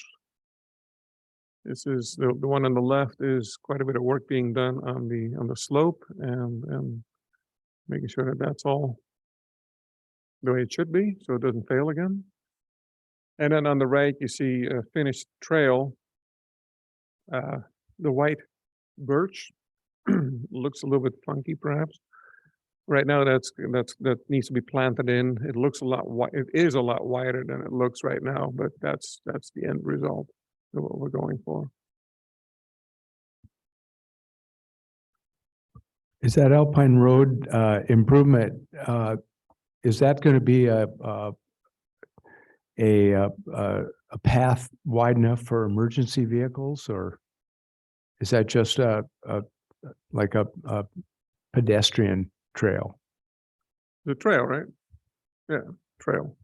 This is the one on the left is quite a bit of work being done on the slope and making sure that that's all the way it should be, so it doesn't fail again. And then on the right, you see a finished trail. The white birch looks a little bit funky, perhaps. Right now, that needs to be planted in. It looks a lot it is a lot wider than it looks right now, but that's the end result of what we're going for. Is that Alpine Road improvement, is that going to be a path wide enough for emergency vehicles, or is that just like a pedestrian trail? The trail, right? Yeah, trail.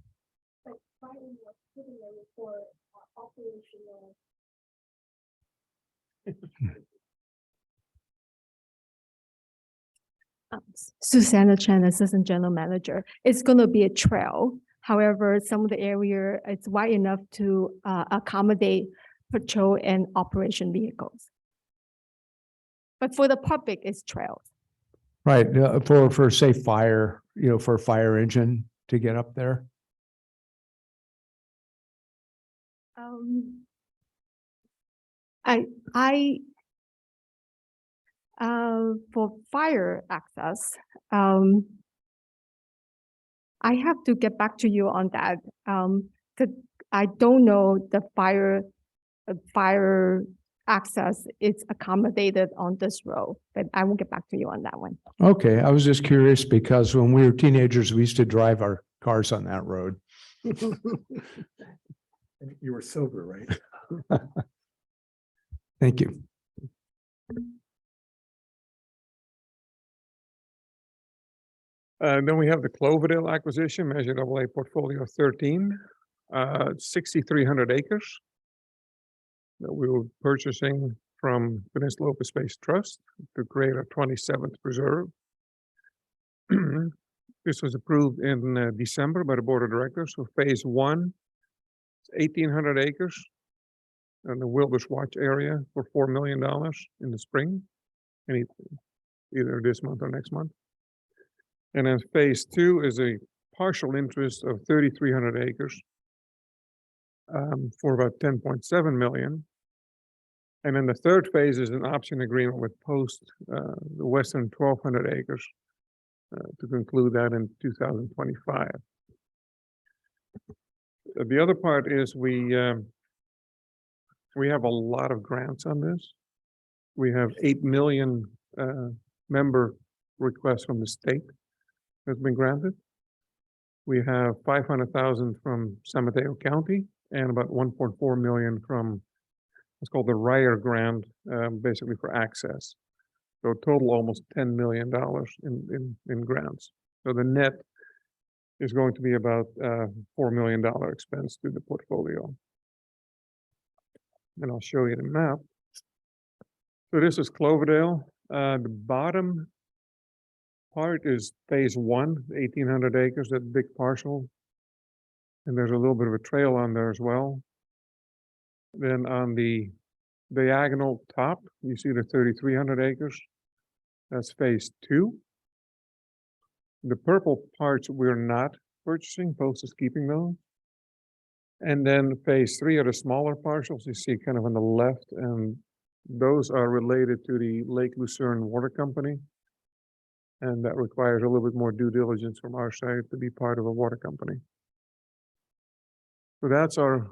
Susanna Chen, Assistant General Manager. It's going to be a trail. However, some of the area it's wide enough to accommodate patrol and operation vehicles. But for the public, it's trails. Right, for say fire, for a fire engine to get up there. For fire access, I have to get back to you on that. I don't know the fire access is accommodated on this road, but I will get back to you on that one. Okay, I was just curious because when we were teenagers, we used to drive our cars on that road. You were sober, right? Thank you. Then we have the Cloverdale acquisition, Measure AA Portfolio 13, 6,300 acres that we were purchasing from Peninsula Open Space Trust to create a 27th preserve. This was approved in December by the Board of Directors. So phase 1, 1,800 acres in the Wilbur's Watch area for $4 million in the spring, either this month or next month. And then phase 2 is a partial interest of 3,300 acres for about 10.7 million. And then the third phase is an option agreement with Post, the western 1,200 acres to conclude that in 2025. The other part is we have a lot of grants on this. We have 8 million member requests from the state that's been granted. We have 500,000 from San Mateo County and about 1.4 million from what's called the Ryer grant, basically for access. So total almost $10 million in grants. So the net is going to be about $4 million expense to the portfolio. And I'll show you the map. So this is Cloverdale. The bottom part is phase 1, 1,800 acres, that big parcel. And there's a little bit of a trail on there as well. Then on the diagonal top, you see the 3,300 acres. That's phase 2. The purple parts we're not purchasing, Post is keeping those. And then phase 3 are the smaller parcels you see kind of on the left, and those are related to the Lake Lucerne Water Company. And that requires a little bit more due diligence from our side to be part of a water company. So that's our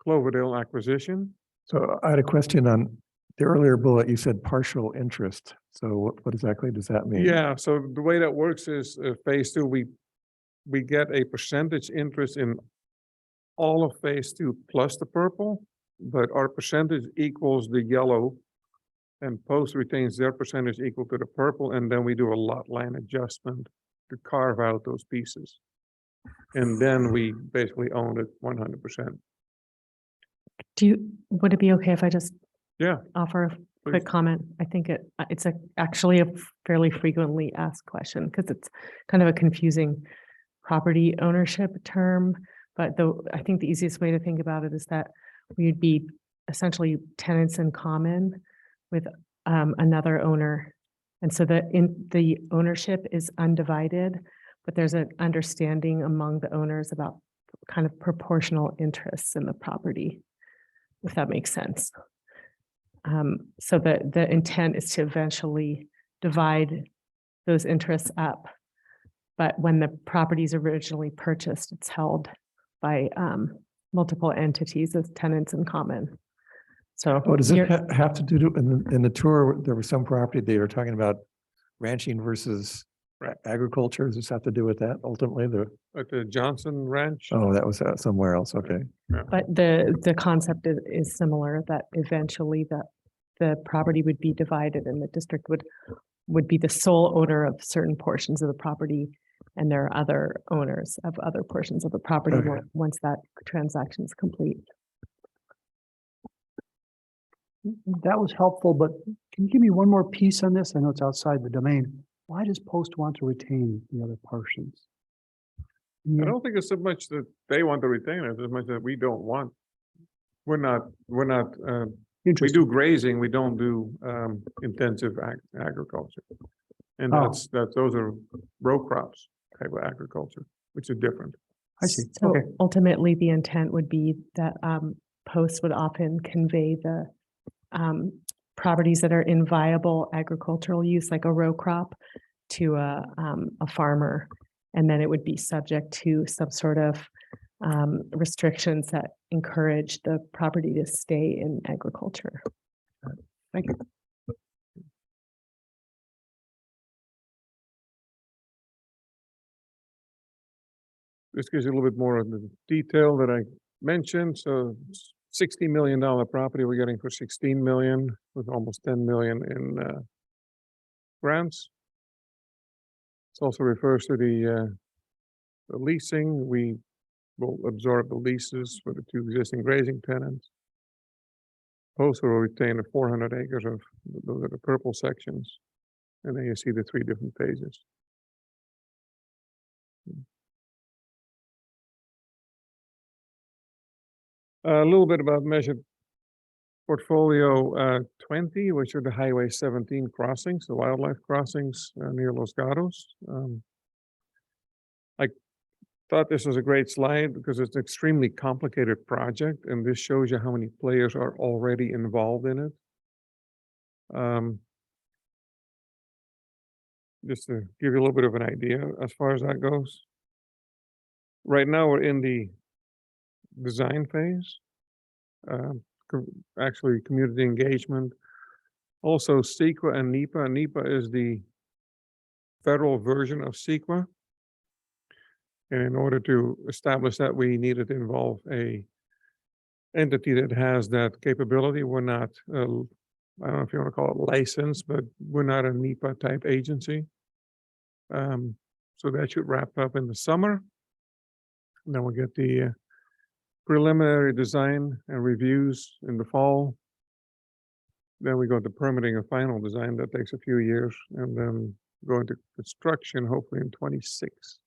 Cloverdale acquisition. So I had a question on the earlier bullet. You said partial interest. So what exactly does that mean? Yeah, so the way that works is phase 2, we get a percentage interest in all of phase 2 plus the purple, but our percentage equals the yellow, and Post retains their percentage equal to the purple, and then we do a lot line adjustment to carve out those pieces. And then we basically own it 100%. Would it be okay if I just Yeah, offer a please. quick comment? I think it's actually a fairly frequently asked question because it's kind of a confusing property ownership term. But I think the easiest way to think about it is that we'd be essentially tenants in common with another owner. And so the ownership is undivided, but there's an understanding among the owners about kind of proportional interests in the property, if that makes sense. So the intent is to eventually divide those interests up But when the property is originally purchased, it's held by multiple entities as tenants in common. So Oh, does it you're- have to do, in the tour, there was some property they were talking about ranching versus agriculture. Does this have to do with that ultimately? At the Johnson Ranch. Oh, that was somewhere else. Okay. But the concept is similar, that eventually the property would be divided and the district would be the sole owner of certain portions of the property. And there are other owners of other portions of the property Okay. once that transaction is complete. That was helpful, but can you give me one more piece on this? I know it's outside the domain. Why does Post want to retain the other portions? I don't think it's so much that they want to retain it as much that we don't want. We're not, we Interesting. do grazing, we don't do intensive agriculture. And Oh. those are row crops type of agriculture, which is different. I see. So Okay. ultimately, the intent would be that Post would often convey the properties that are in viable agricultural use, like a row crop, to a farmer. And then it would be subject to some sort of restrictions that encourage the property to stay in agriculture. Thank you. This gives you a little bit more of the detail that I mentioned. So $60 million property we're getting for 16 million with almost 10 million in grants. This also refers to the leasing. We will absorb the leases for the 2 existing grazing tenants. Post will retain the 400 acres of, those are the purple sections. And then you see the 3 different phases. A little bit about measured portfolio 20, which are the Highway 17 crossings, the wildlife crossings near Los Gatos. I thought this was a great slide because it's an extremely complicated project, and this shows you how many players are already involved in it. Just to give you a little bit of an idea as far as that goes. Right now, we're in the design phase, actually community engagement, also CEQA and NEPA. NEPA is the federal version of CEQA. And in order to establish that, we needed to involve a entity that has that capability. We're not, I don't know if you want to call it licensed, but we're not a NEPA type agency. So that should wrap up in the summer. And then we'll get the preliminary design and reviews in the fall. Then we go to permitting a final design that takes a few years, and then go into construction hopefully in 26.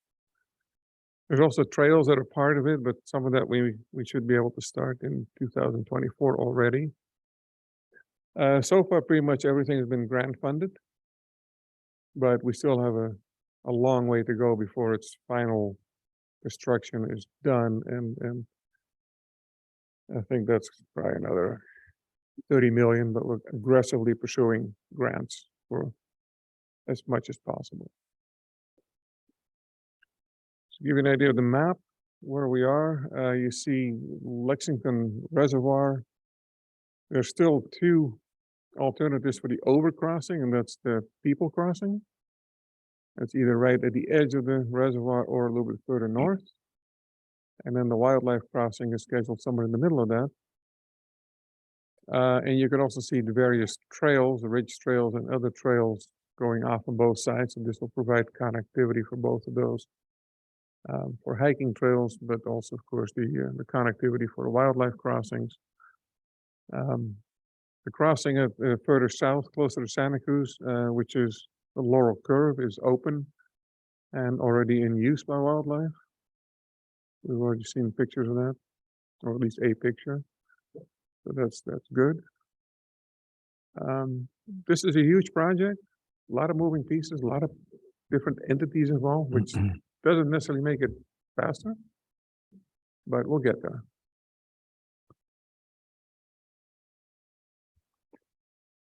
There's also trails that are part of it, but some of that we should be able to start in 2024 already. So far, pretty much everything has been grant funded, but we still have a long way to go before its final construction is done, and I think that's probably another 30 million, but we're aggressively pursuing grants for as much as possible. To give you an idea of the map, where we are, you see Lexington Reservoir. There's still 2 alternatives for the overcrossing, and that's the people crossing. That's either right at the edge of the reservoir or a little bit further north. And then the wildlife crossing is scheduled somewhere in the middle of that. And you can also see the various trails, the ridge trails and other trails going off on both sides. And this will provide connectivity for both of those. For hiking trails, but also, of course, the connectivity for the wildlife crossings. The crossing at further south, closer to Santa Cruz, which is the Laurel Curve, is open and already in use by wildlife. We've already seen pictures of that, or at least a picture. So that's good. This is a huge project, a lot of moving pieces, a lot of different entities involved, which doesn't necessarily make it faster, but we'll get there.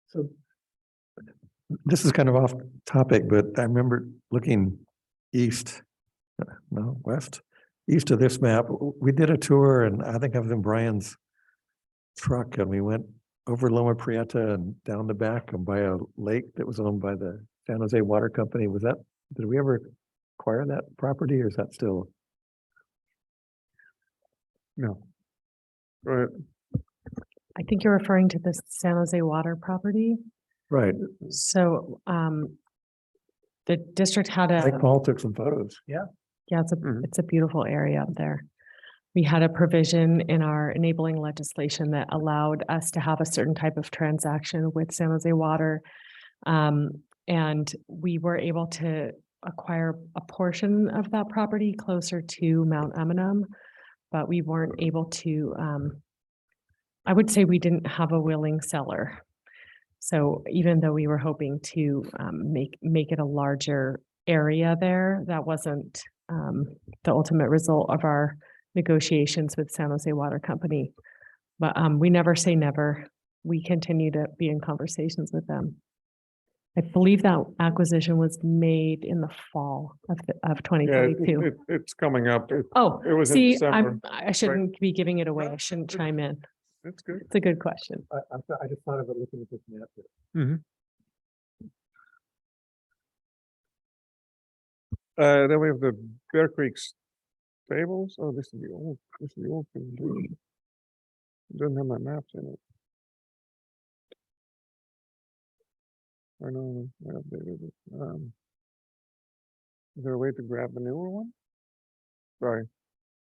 So this is kind of off topic, but I remember looking east, no, west, east of this map. We did a tour and I think I was in Brian's truck and we went over Loma Prieta and down the back and by a lake that was owned by the San Jose Water Company. Did we ever acquire that property or is that still? No. Right, I think you're referring to the San Jose Water property. Right. So, the district had I think a, Paul took some photos. yeah, Mhm. it's a beautiful area up there. We had a provision in our enabling legislation that allowed us to have a certain type of transaction with San Jose Water. And we were able to acquire a portion of that property closer to Mount Eminem, but we weren't able to, I would say we didn't have a willing seller. So even though we were hoping to make it a larger area there, that wasn't the ultimate result of our negotiations with San Jose Water Company. But we never say never. We continue to be in conversations with them. I believe that acquisition was made in the fall of yeah, 2022. it's coming up. Oh, it was in see, December, I shouldn't be giving it away. I shouldn't chime in. It's good. It's a good question. I just thought of it looking at this map here. Then we have the Bear Creek stables. Oh, this is the old presentation. Doesn't have my maps in it. I know, I updated it. Is there a way to grab the newer one? Sorry,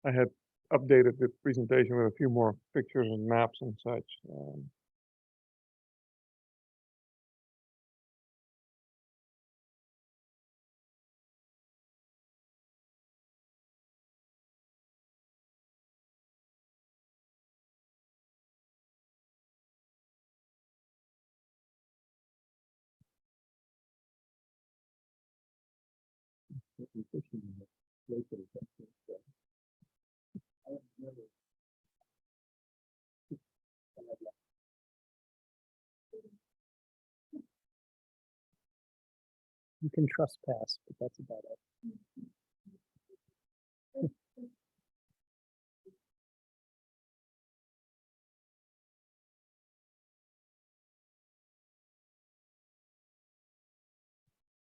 I had updated the presentation with a few more pictures and maps and such. You can trespass, but that's about it.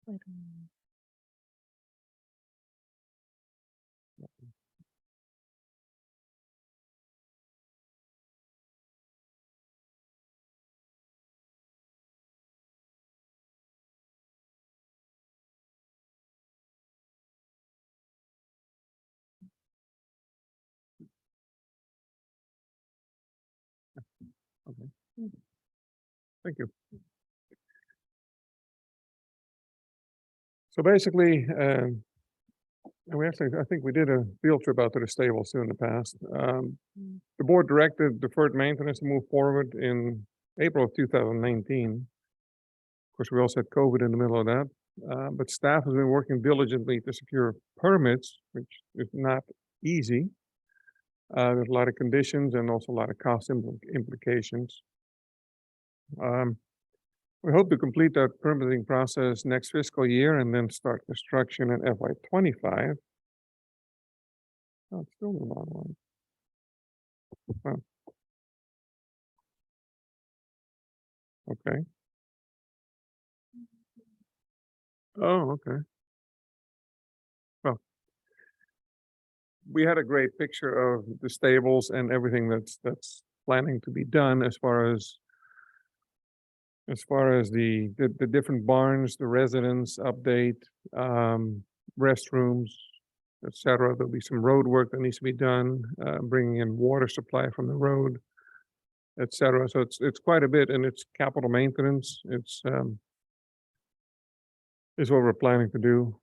Thank you. So basically, and we actually, I think we did a field trip out to the stables too in the past. The board directed deferred maintenance to move forward in April of 2019. Of course, we also had COVID in the middle of that. But staff has been working diligently to secure permits, which is not easy. There's a lot of conditions and also a lot of cost implications. We hope to complete that permitting process next fiscal year and then start construction in FY25. Oh, it's still the wrong one. Oh. Okay. Oh, okay. Well, we had a great picture of the stables and everything that's planning to be done as far as the different barns, the residence update, restrooms, etc. There'll be some road work that needs to be done, bringing in water supply from the road, etc. So it's quite a bit, and it's capital maintenance. It's what we're planning to do.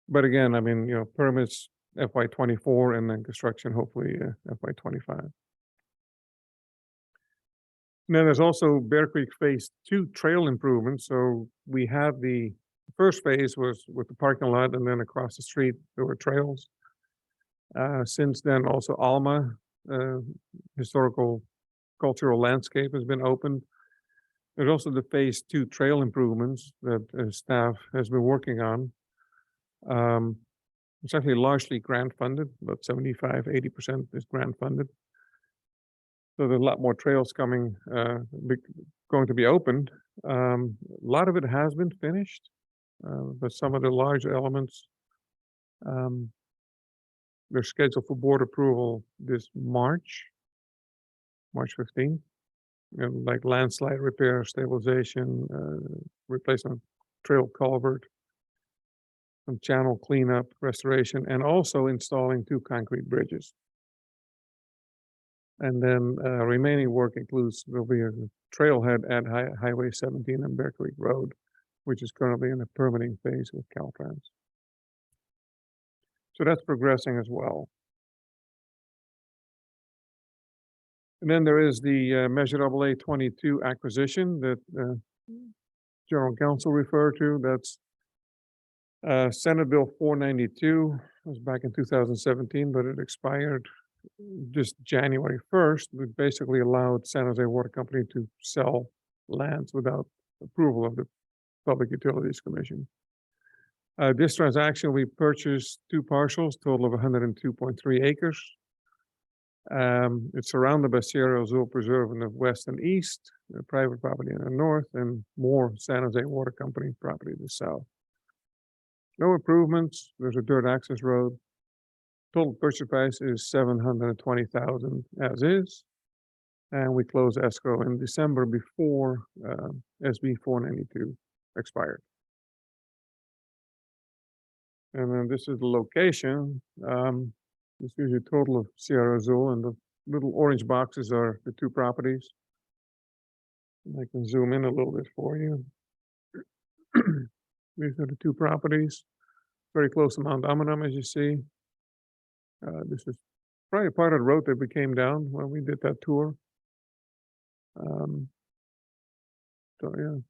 But again, I mean, permits FY24 and then construction hopefully FY25. And then there's also Bear Creek Phase 2 trail improvements. So we had the first phase was with the parking lot, and then across the street there were trails. Since then, also Alma, historical cultural landscape, has been opened. There's also the Phase 2 trail improvements that staff has been working on. It's actually largely grant funded, about 75–80% is grant funded. So there's a lot more trails coming, going to be opened. A lot of it has been finished, but some of the large elements, they're scheduled for board approval this March 15th. Like landslide repair, stabilization, replacement of trail culvert, some channel cleanup, restoration, and also installing 2 concrete bridges. And then remaining work includes, there'll be a trailhead at Highway 17 and Bear Creek Road, which is currently in the permitting phase with Caltrans. So that's progressing as well. And then there is the Measure AA 22 acquisition that General Counsel referred to. That's Senate Bill 492. It was back in 2017, but it expired just January 1st. We basically allowed San Jose Water Company to sell lands without approval of the Public Utilities Commission. This transaction, we purchased 2 parcels, total of 102.3 acres. It's surrounded by Sierra Azul Preserve in the west and east, private property in the north, and more San Jose Water Company property to the south. No improvements. There's a dirt access road. Total purchase price is $720,000 as is, and we closed escrow in December before SB 492 expired. And then this is the location. This is a total of Sierra Azul, and the little orange boxes are the 2 properties. And I can zoom in a little bit for you. These are the 2 properties, very close to Mount Amanam, as you see. This is probably a part of the road that we came down when we did that tour. So yeah.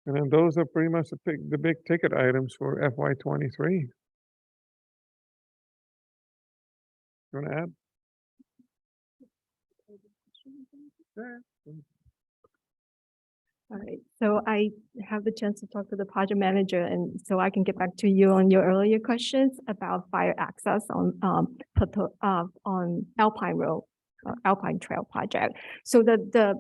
And then those are pretty much the big ticket items for FY23. You want to add? All right, so I have the chance to talk to the project manager, and so I can get back to you on your earlier questions about fire access on Alpine Road, Alpine Trail project. So the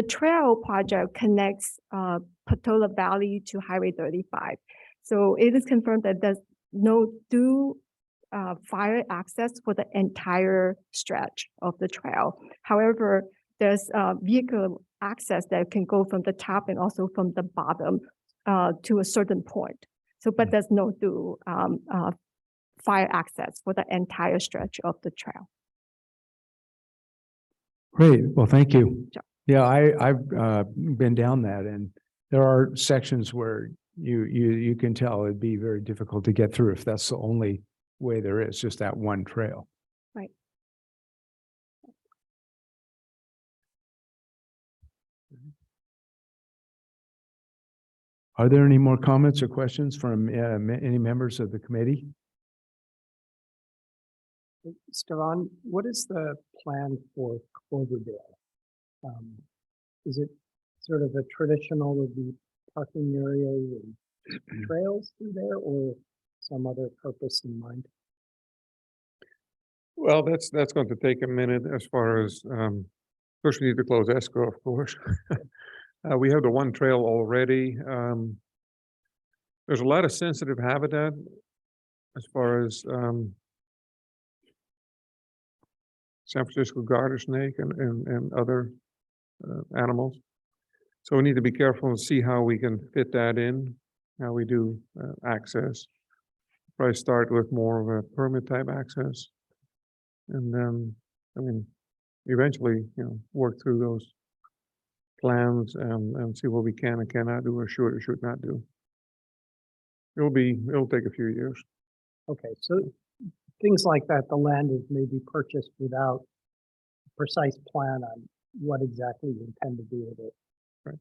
trail project connects Patola Valley to Highway 35. So it is confirmed that there's no due fire access for the entire stretch of the trail. However, there's vehicle access that can go from the top and also from the bottom to a certain point. So, but there's no due fire access for the entire stretch of the trail. Great. Well, thank you. Sure. Yeah, I've been down that, and there are sections where you can tell it'd be very difficult to get through if that's the only way there is, just that one trail. Right. Are there any more comments or questions from any members of the committee? Stefan, what is the plan for Cloverdale? Is it sort of a traditional would be parking areas and trails through there, or some other purpose in mind? Well, that's going to take a minute as far as first we need to close escrow, of course. We have the one trail already. There's a lot of sensitive habitat as far as San Francisco garter snake and other animals. So we need to be careful and see how we can fit that in, how we do access. Probably start with more of a permit type access. And then, I mean, eventually, work through those plans and see what we can and cannot do or should not do. It'll take a few years. Okay, so things like that, the land is maybe purchased without a precise plan on what exactly you intend to do with it. Right.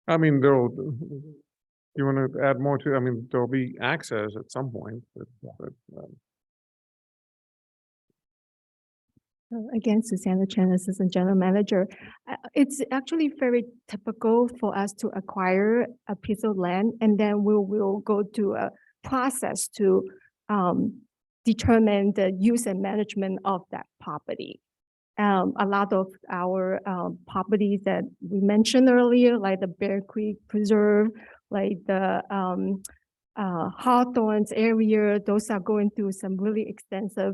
I mean, you want to add more to, I mean, there'll be access at some point, but Again, Susanna Chen, Assistant General Manager. It's actually very typical for us to acquire a piece of land and then we will go to a process to determine the use and management of that property. A lot of our properties that we mentioned earlier, like the Bear Creek Preserve, like the Hawthorns area, those are going through some really extensive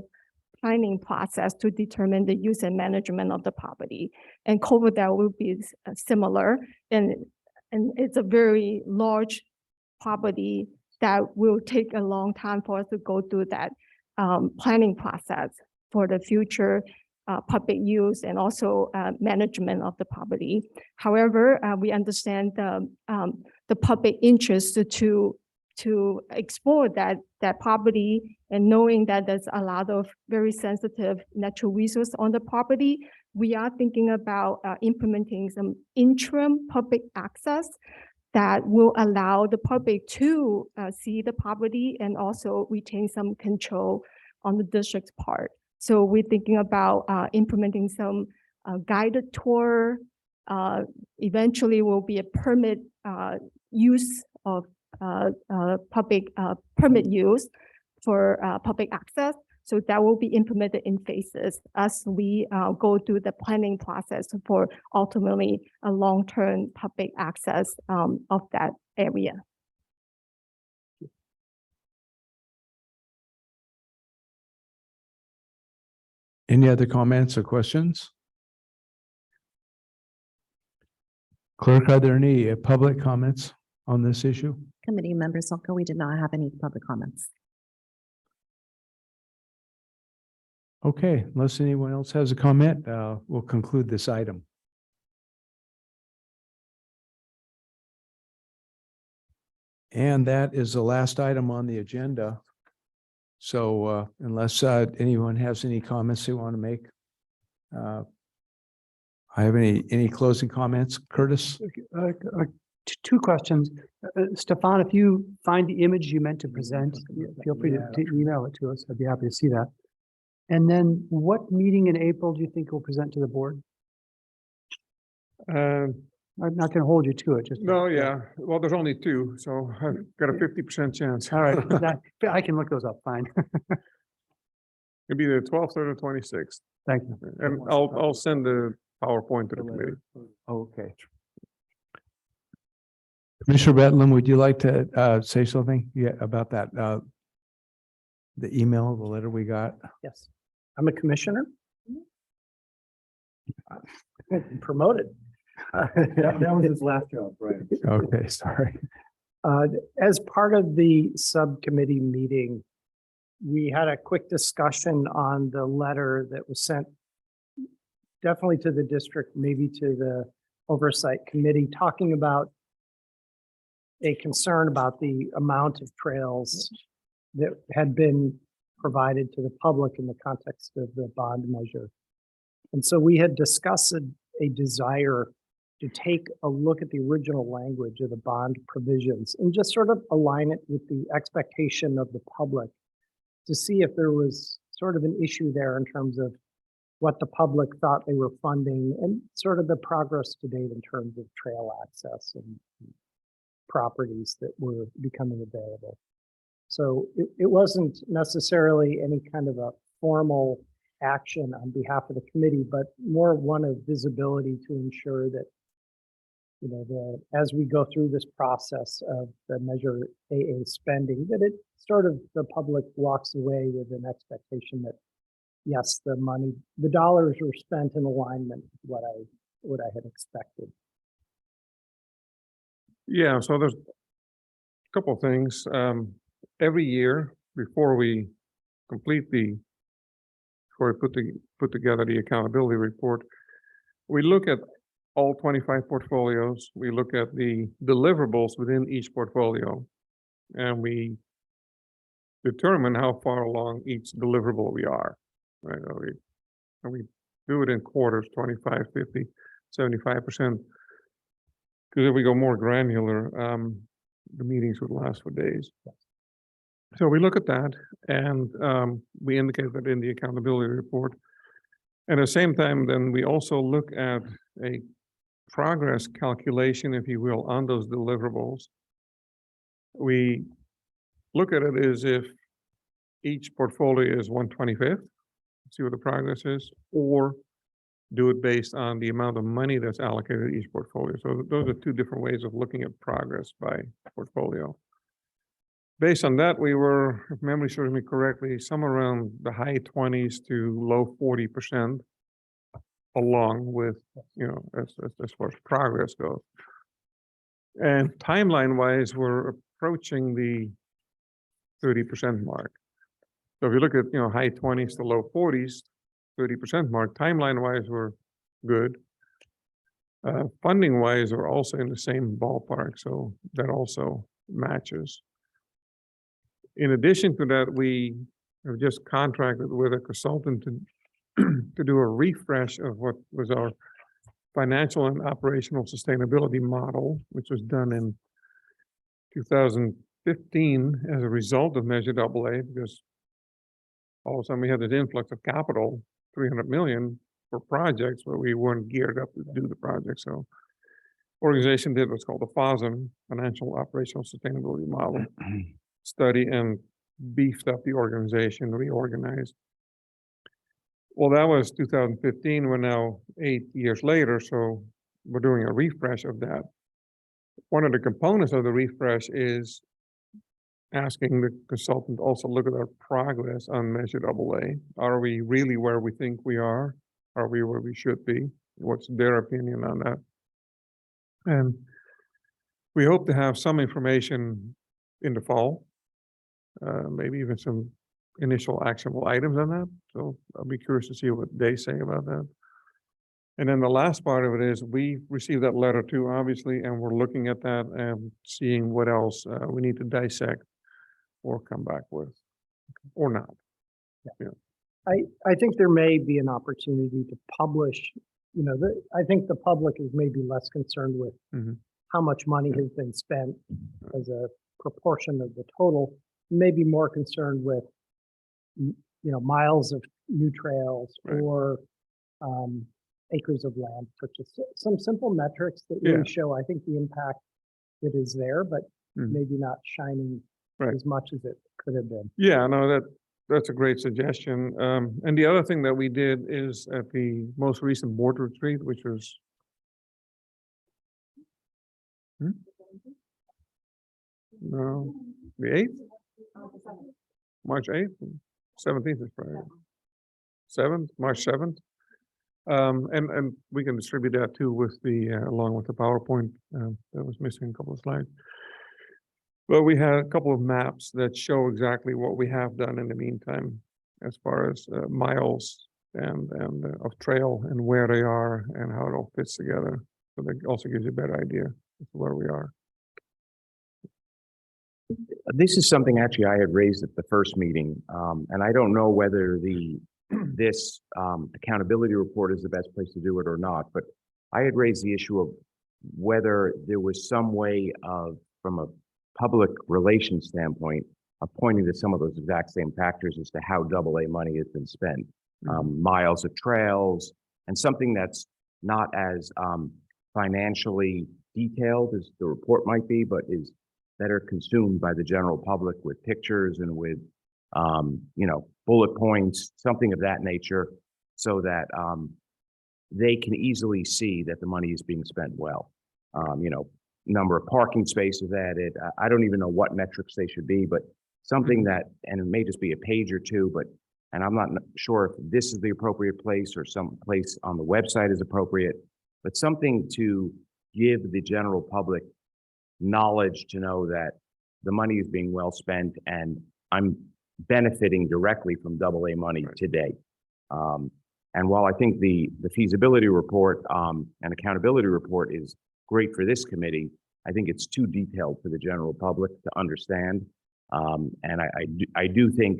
planning process to determine the use and management of the property. And Coverdale will be similar, and it's a very large property that will take a long time for us to go through that planning process for the future public use and also management of the property. However, we understand the public interest to explore that property, and knowing that there's a lot of very sensitive natural resource on the property, we are thinking about implementing some interim public access that will allow the public to see the property and also retain some control on the district's part. So we're thinking about implementing some guided tour. Eventually will be a permit use of public permit use for public access. So that will be implemented in phases as we go through the planning process for ultimately a long-term public access of that area. Any other comments or questions? Clerk, are there any public comments on this issue? Committee Member Silka, we did not have any public comments. Okay, unless anyone else has a comment, we'll conclude this item. And that is the last item on the agenda. So unless anyone has any comments they want to make, I have any closing comments, Curtis? Two questions. Stefan, if you find the image you meant to present, feel free to email it to us. I'd be happy to see that. And then what meeting in April do you think will present to the board? I'm not going to hold you to it. Just No, yeah. Well, there's only two, so I've got a 50% chance. All right, I can look those up. Fine. It'd be the 12th or the 26th. Thank you. And I'll send the PowerPoint to the committee. Okay. Commissioner Bedlam, would you like to say something about that? The email, the letter we got? Yes, I'm a commissioner. Promoted. That was his last job, right? Okay, sorry. As part of the subcommittee meeting, we had a quick discussion on the letter that was sent definitely to the district, maybe to the Oversight Committee, talking about a concern about the amount of trails that had been provided to the public in the context of the bond measure. And so we had discussed a desire to take a look at the original language of the bond provisions and just sort of align it with the expectation of the public to see if there was sort of an issue there in terms of what the public thought they were funding and sort of the progress to date in terms of trail access and properties that were becoming available. So it wasn't necessarily any kind of a formal action on behalf of the committee, but more one of visibility to ensure that, you know, as we go through this process of the Measure AA spending, that it sort of, the public walks away with an expectation that, yes, the money, the dollars were spent in alignment with what I had expected. Yeah, so there's a couple of things. Every year before we put together the accountability report, we look at all 25 portfolios. We look at the deliverables within each portfolio, and we determine how far along each deliverable we are, right? And we do it in quarters, 25, 50, 75%. Because if we go more granular, the meetings would last for days. So we look at that, and we indicate that in the accountability report. At the same time, then we also look at a progress calculation, if you will, on those deliverables. We look at it as if each portfolio is 1/25, see what the progress is, or do it based on the amount of money that's allocated to each portfolio. So those are two different ways of looking at progress by portfolio. Based on that, we were, if memory serves me correctly, somewhere around the high 20s to low 40%, along with, as far as progress goes. And timeline-wise, we're approaching the 30% mark. So if you look at, high 20s to low 40s, 30% mark, timeline-wise, we're good. Funding-wise, we're also in the same ballpark, so that also matches. In addition to that, we have just contracted with a consultant to do a refresh of what was our financial and operational sustainability model, which was done in 2015 as a result of Measure AA, because all of a sudden we had this influx of capital, 300 million for projects, but we weren't geared up to do the project. So organization did what's called the FOSM, Financial Operational Sustainability Model study, and beefed up the organization, reorganized. Well, that was 2015. We're now 8 years later, so we're doing a refresh of that. One of the components of the refresh is asking the consultant also look at our progress on Measure AA. Are we really where we think we are? Are we where we should be? What's their opinion on that? And we hope to have some information in the fall, maybe even some initial actionable items on that. So I'll be curious to see what they say about that. And then the last part of it is we received that letter too, obviously, and we're looking at that and seeing what else we need to dissect or come back with, or not. I think there may be an opportunity to publish, I think the public is maybe less concerned with how much money has been spent as a proportion of the total, maybe more concerned with, miles of new trails or acres of land purchased. Some simple metrics that really show, I think, the impact that is there, but maybe not shining as much as it could have been. Yeah, no, that's a great suggestion. And the other thing that we did is at the most recent board retreat, which was no, the 8th? March 8th? 17th is Friday. 7th, March 7th. And we can distribute that too with the, along with the PowerPoint that was missing a couple of slides. But we had a couple of maps that show exactly what we have done in the meantime, as far as miles and of trail and where they are and how it all fits together. So that also gives you a better idea of where we are. This is something actually I had raised at the first meeting, and I don't know whether this accountability report is the best place to do it or not, but I had raised the issue of whether there was some way of, from a public relations standpoint, of pointing to some of those exact same factors as to how AA money has been spent. Miles of trails, and something that's not as financially detailed as the report might be, but is better consumed by the general public with pictures and with, bullet points, something of that nature, so that they can easily see that the money is being spent well. Number of parking spaces added. I don't even know what metrics they should be, but something that, and it may just be a page or two, but, and I'm not sure if this is the appropriate place or some place on the website is appropriate, but something to give the general public knowledge to know that the money is being well spent and I'm benefiting directly from AA money today. And while I think the feasibility report and accountability report is great for this committee, I think it's too detailed for the general public to understand. And I do think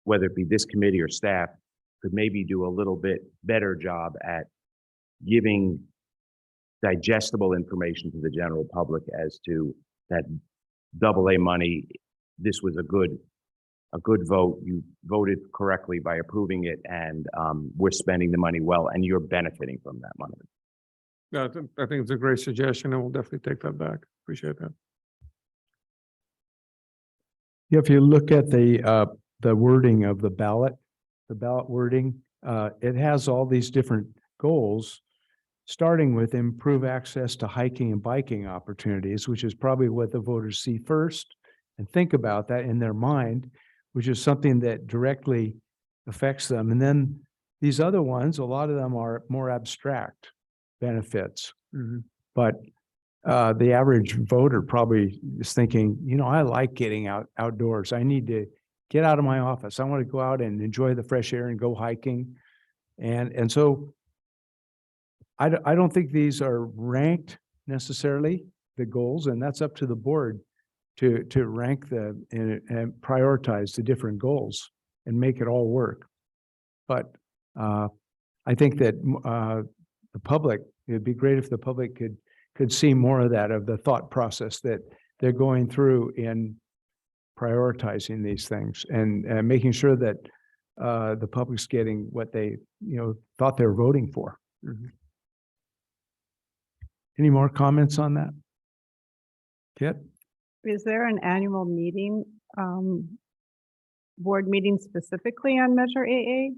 whether it be this committee or staff could maybe do a little bit better job at giving digestible information to the general public as to that AA money, this was a good a good vote. You voted correctly by approving it, and we're spending the money well, and you're benefiting from that money. Yeah, I think it's a great suggestion, and we'll definitely take that back. Appreciate that. If you look at the wording of the ballot wording, it has all these different goals, starting with improve access to hiking and biking opportunities, which is probably what the voters see first and think about that in their mind, which is something that directly affects them. And then these other ones, a lot of them are more abstract benefits. But the average voter probably is thinking, you know, I like getting outdoors. I need to get out of my office. I want to go out and enjoy the fresh air and go hiking. And so I don't think these are ranked necessarily, the goals, and that's up to the board to rank them and prioritize the different goals and make it all work. But I think that the public, it'd be great if the public could see more of that, of the thought process that they're going through in prioritizing these things and making sure that the public's getting what they, thought they were voting for. Any more comments on that? Kit? Is there an annual meeting, board meeting specifically on Measure AA?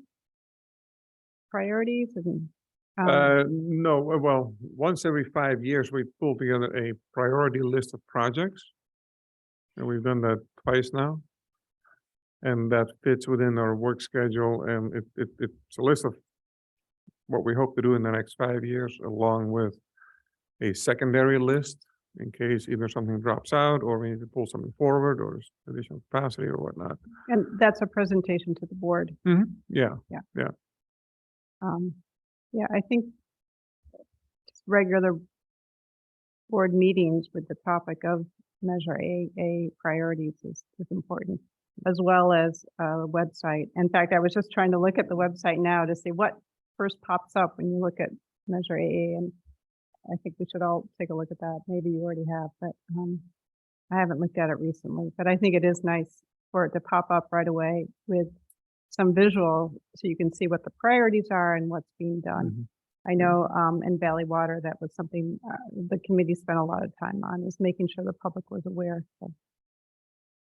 Priorities and? No, well, once every 5 years, we pull together a priority list of projects. And we've done that twice now. And that fits within our work schedule, and it's a list of what we hope to do in the next 5 years, along with a secondary list in case either something drops out or we need to pull something forward or there's additional capacity or whatnot. And that's a presentation to the board. Yeah, Yeah, I think just regular board meetings with the topic of Measure AA priorities is important, as well as a website. In fact, I was just trying to look at the website now to see what first pops up when you look at Measure AA, and I think we should all take a look at that. Maybe you already have, but I haven't looked at it recently. But I think it is nice for it to pop up right away with some visual so you can see what the priorities are and what's being done. I know in Valley Water, that was something the committee spent a lot of time on, is making sure the public was aware of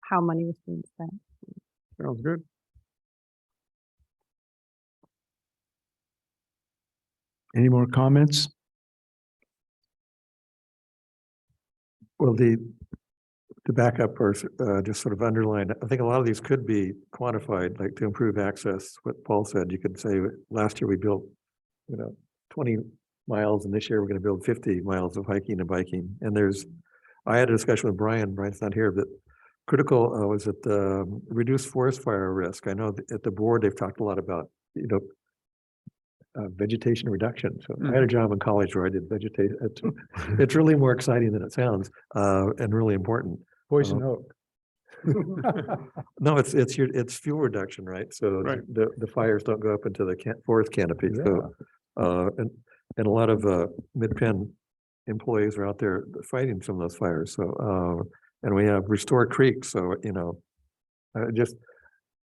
how money was being spent. sounds good. Any more comments? Well, to back up or just sort of underline, I think a lot of these could be quantified, like to improve access. What Paul said, you could say last year we built, 20 miles, and this year we're going to build 50 miles of hiking and biking. And I had a discussion with Brian's not here, but critical was at the reduced forest fire risk. I know at the board, they've talked a lot about, vegetation reduction. So I had a job in college where I did vegetation. It's really more exciting than it sounds, and really important. Poison oak. No, it's fuel reduction, right? So Right. the fires don't go up into the forest canopy. So, and a lot of Midpen employees are out there fighting some of those fires. So, and we have Restore Creek. So, just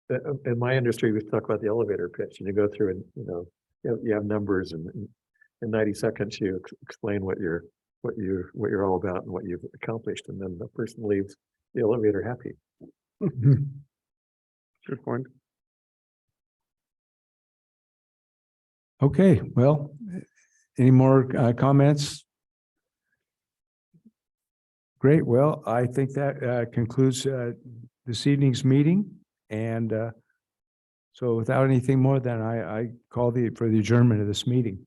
in my industry, we talk about the elevator pitch, and you go through and you have numbers, and in 90 seconds you explain what you're all about and what you've accomplished, and then the person leaves the elevator happy. Good point. Okay, well, any more comments? Great. Well, I think that concludes this evening's meeting. And so without anything more, then I call for the adjournment of this meeting.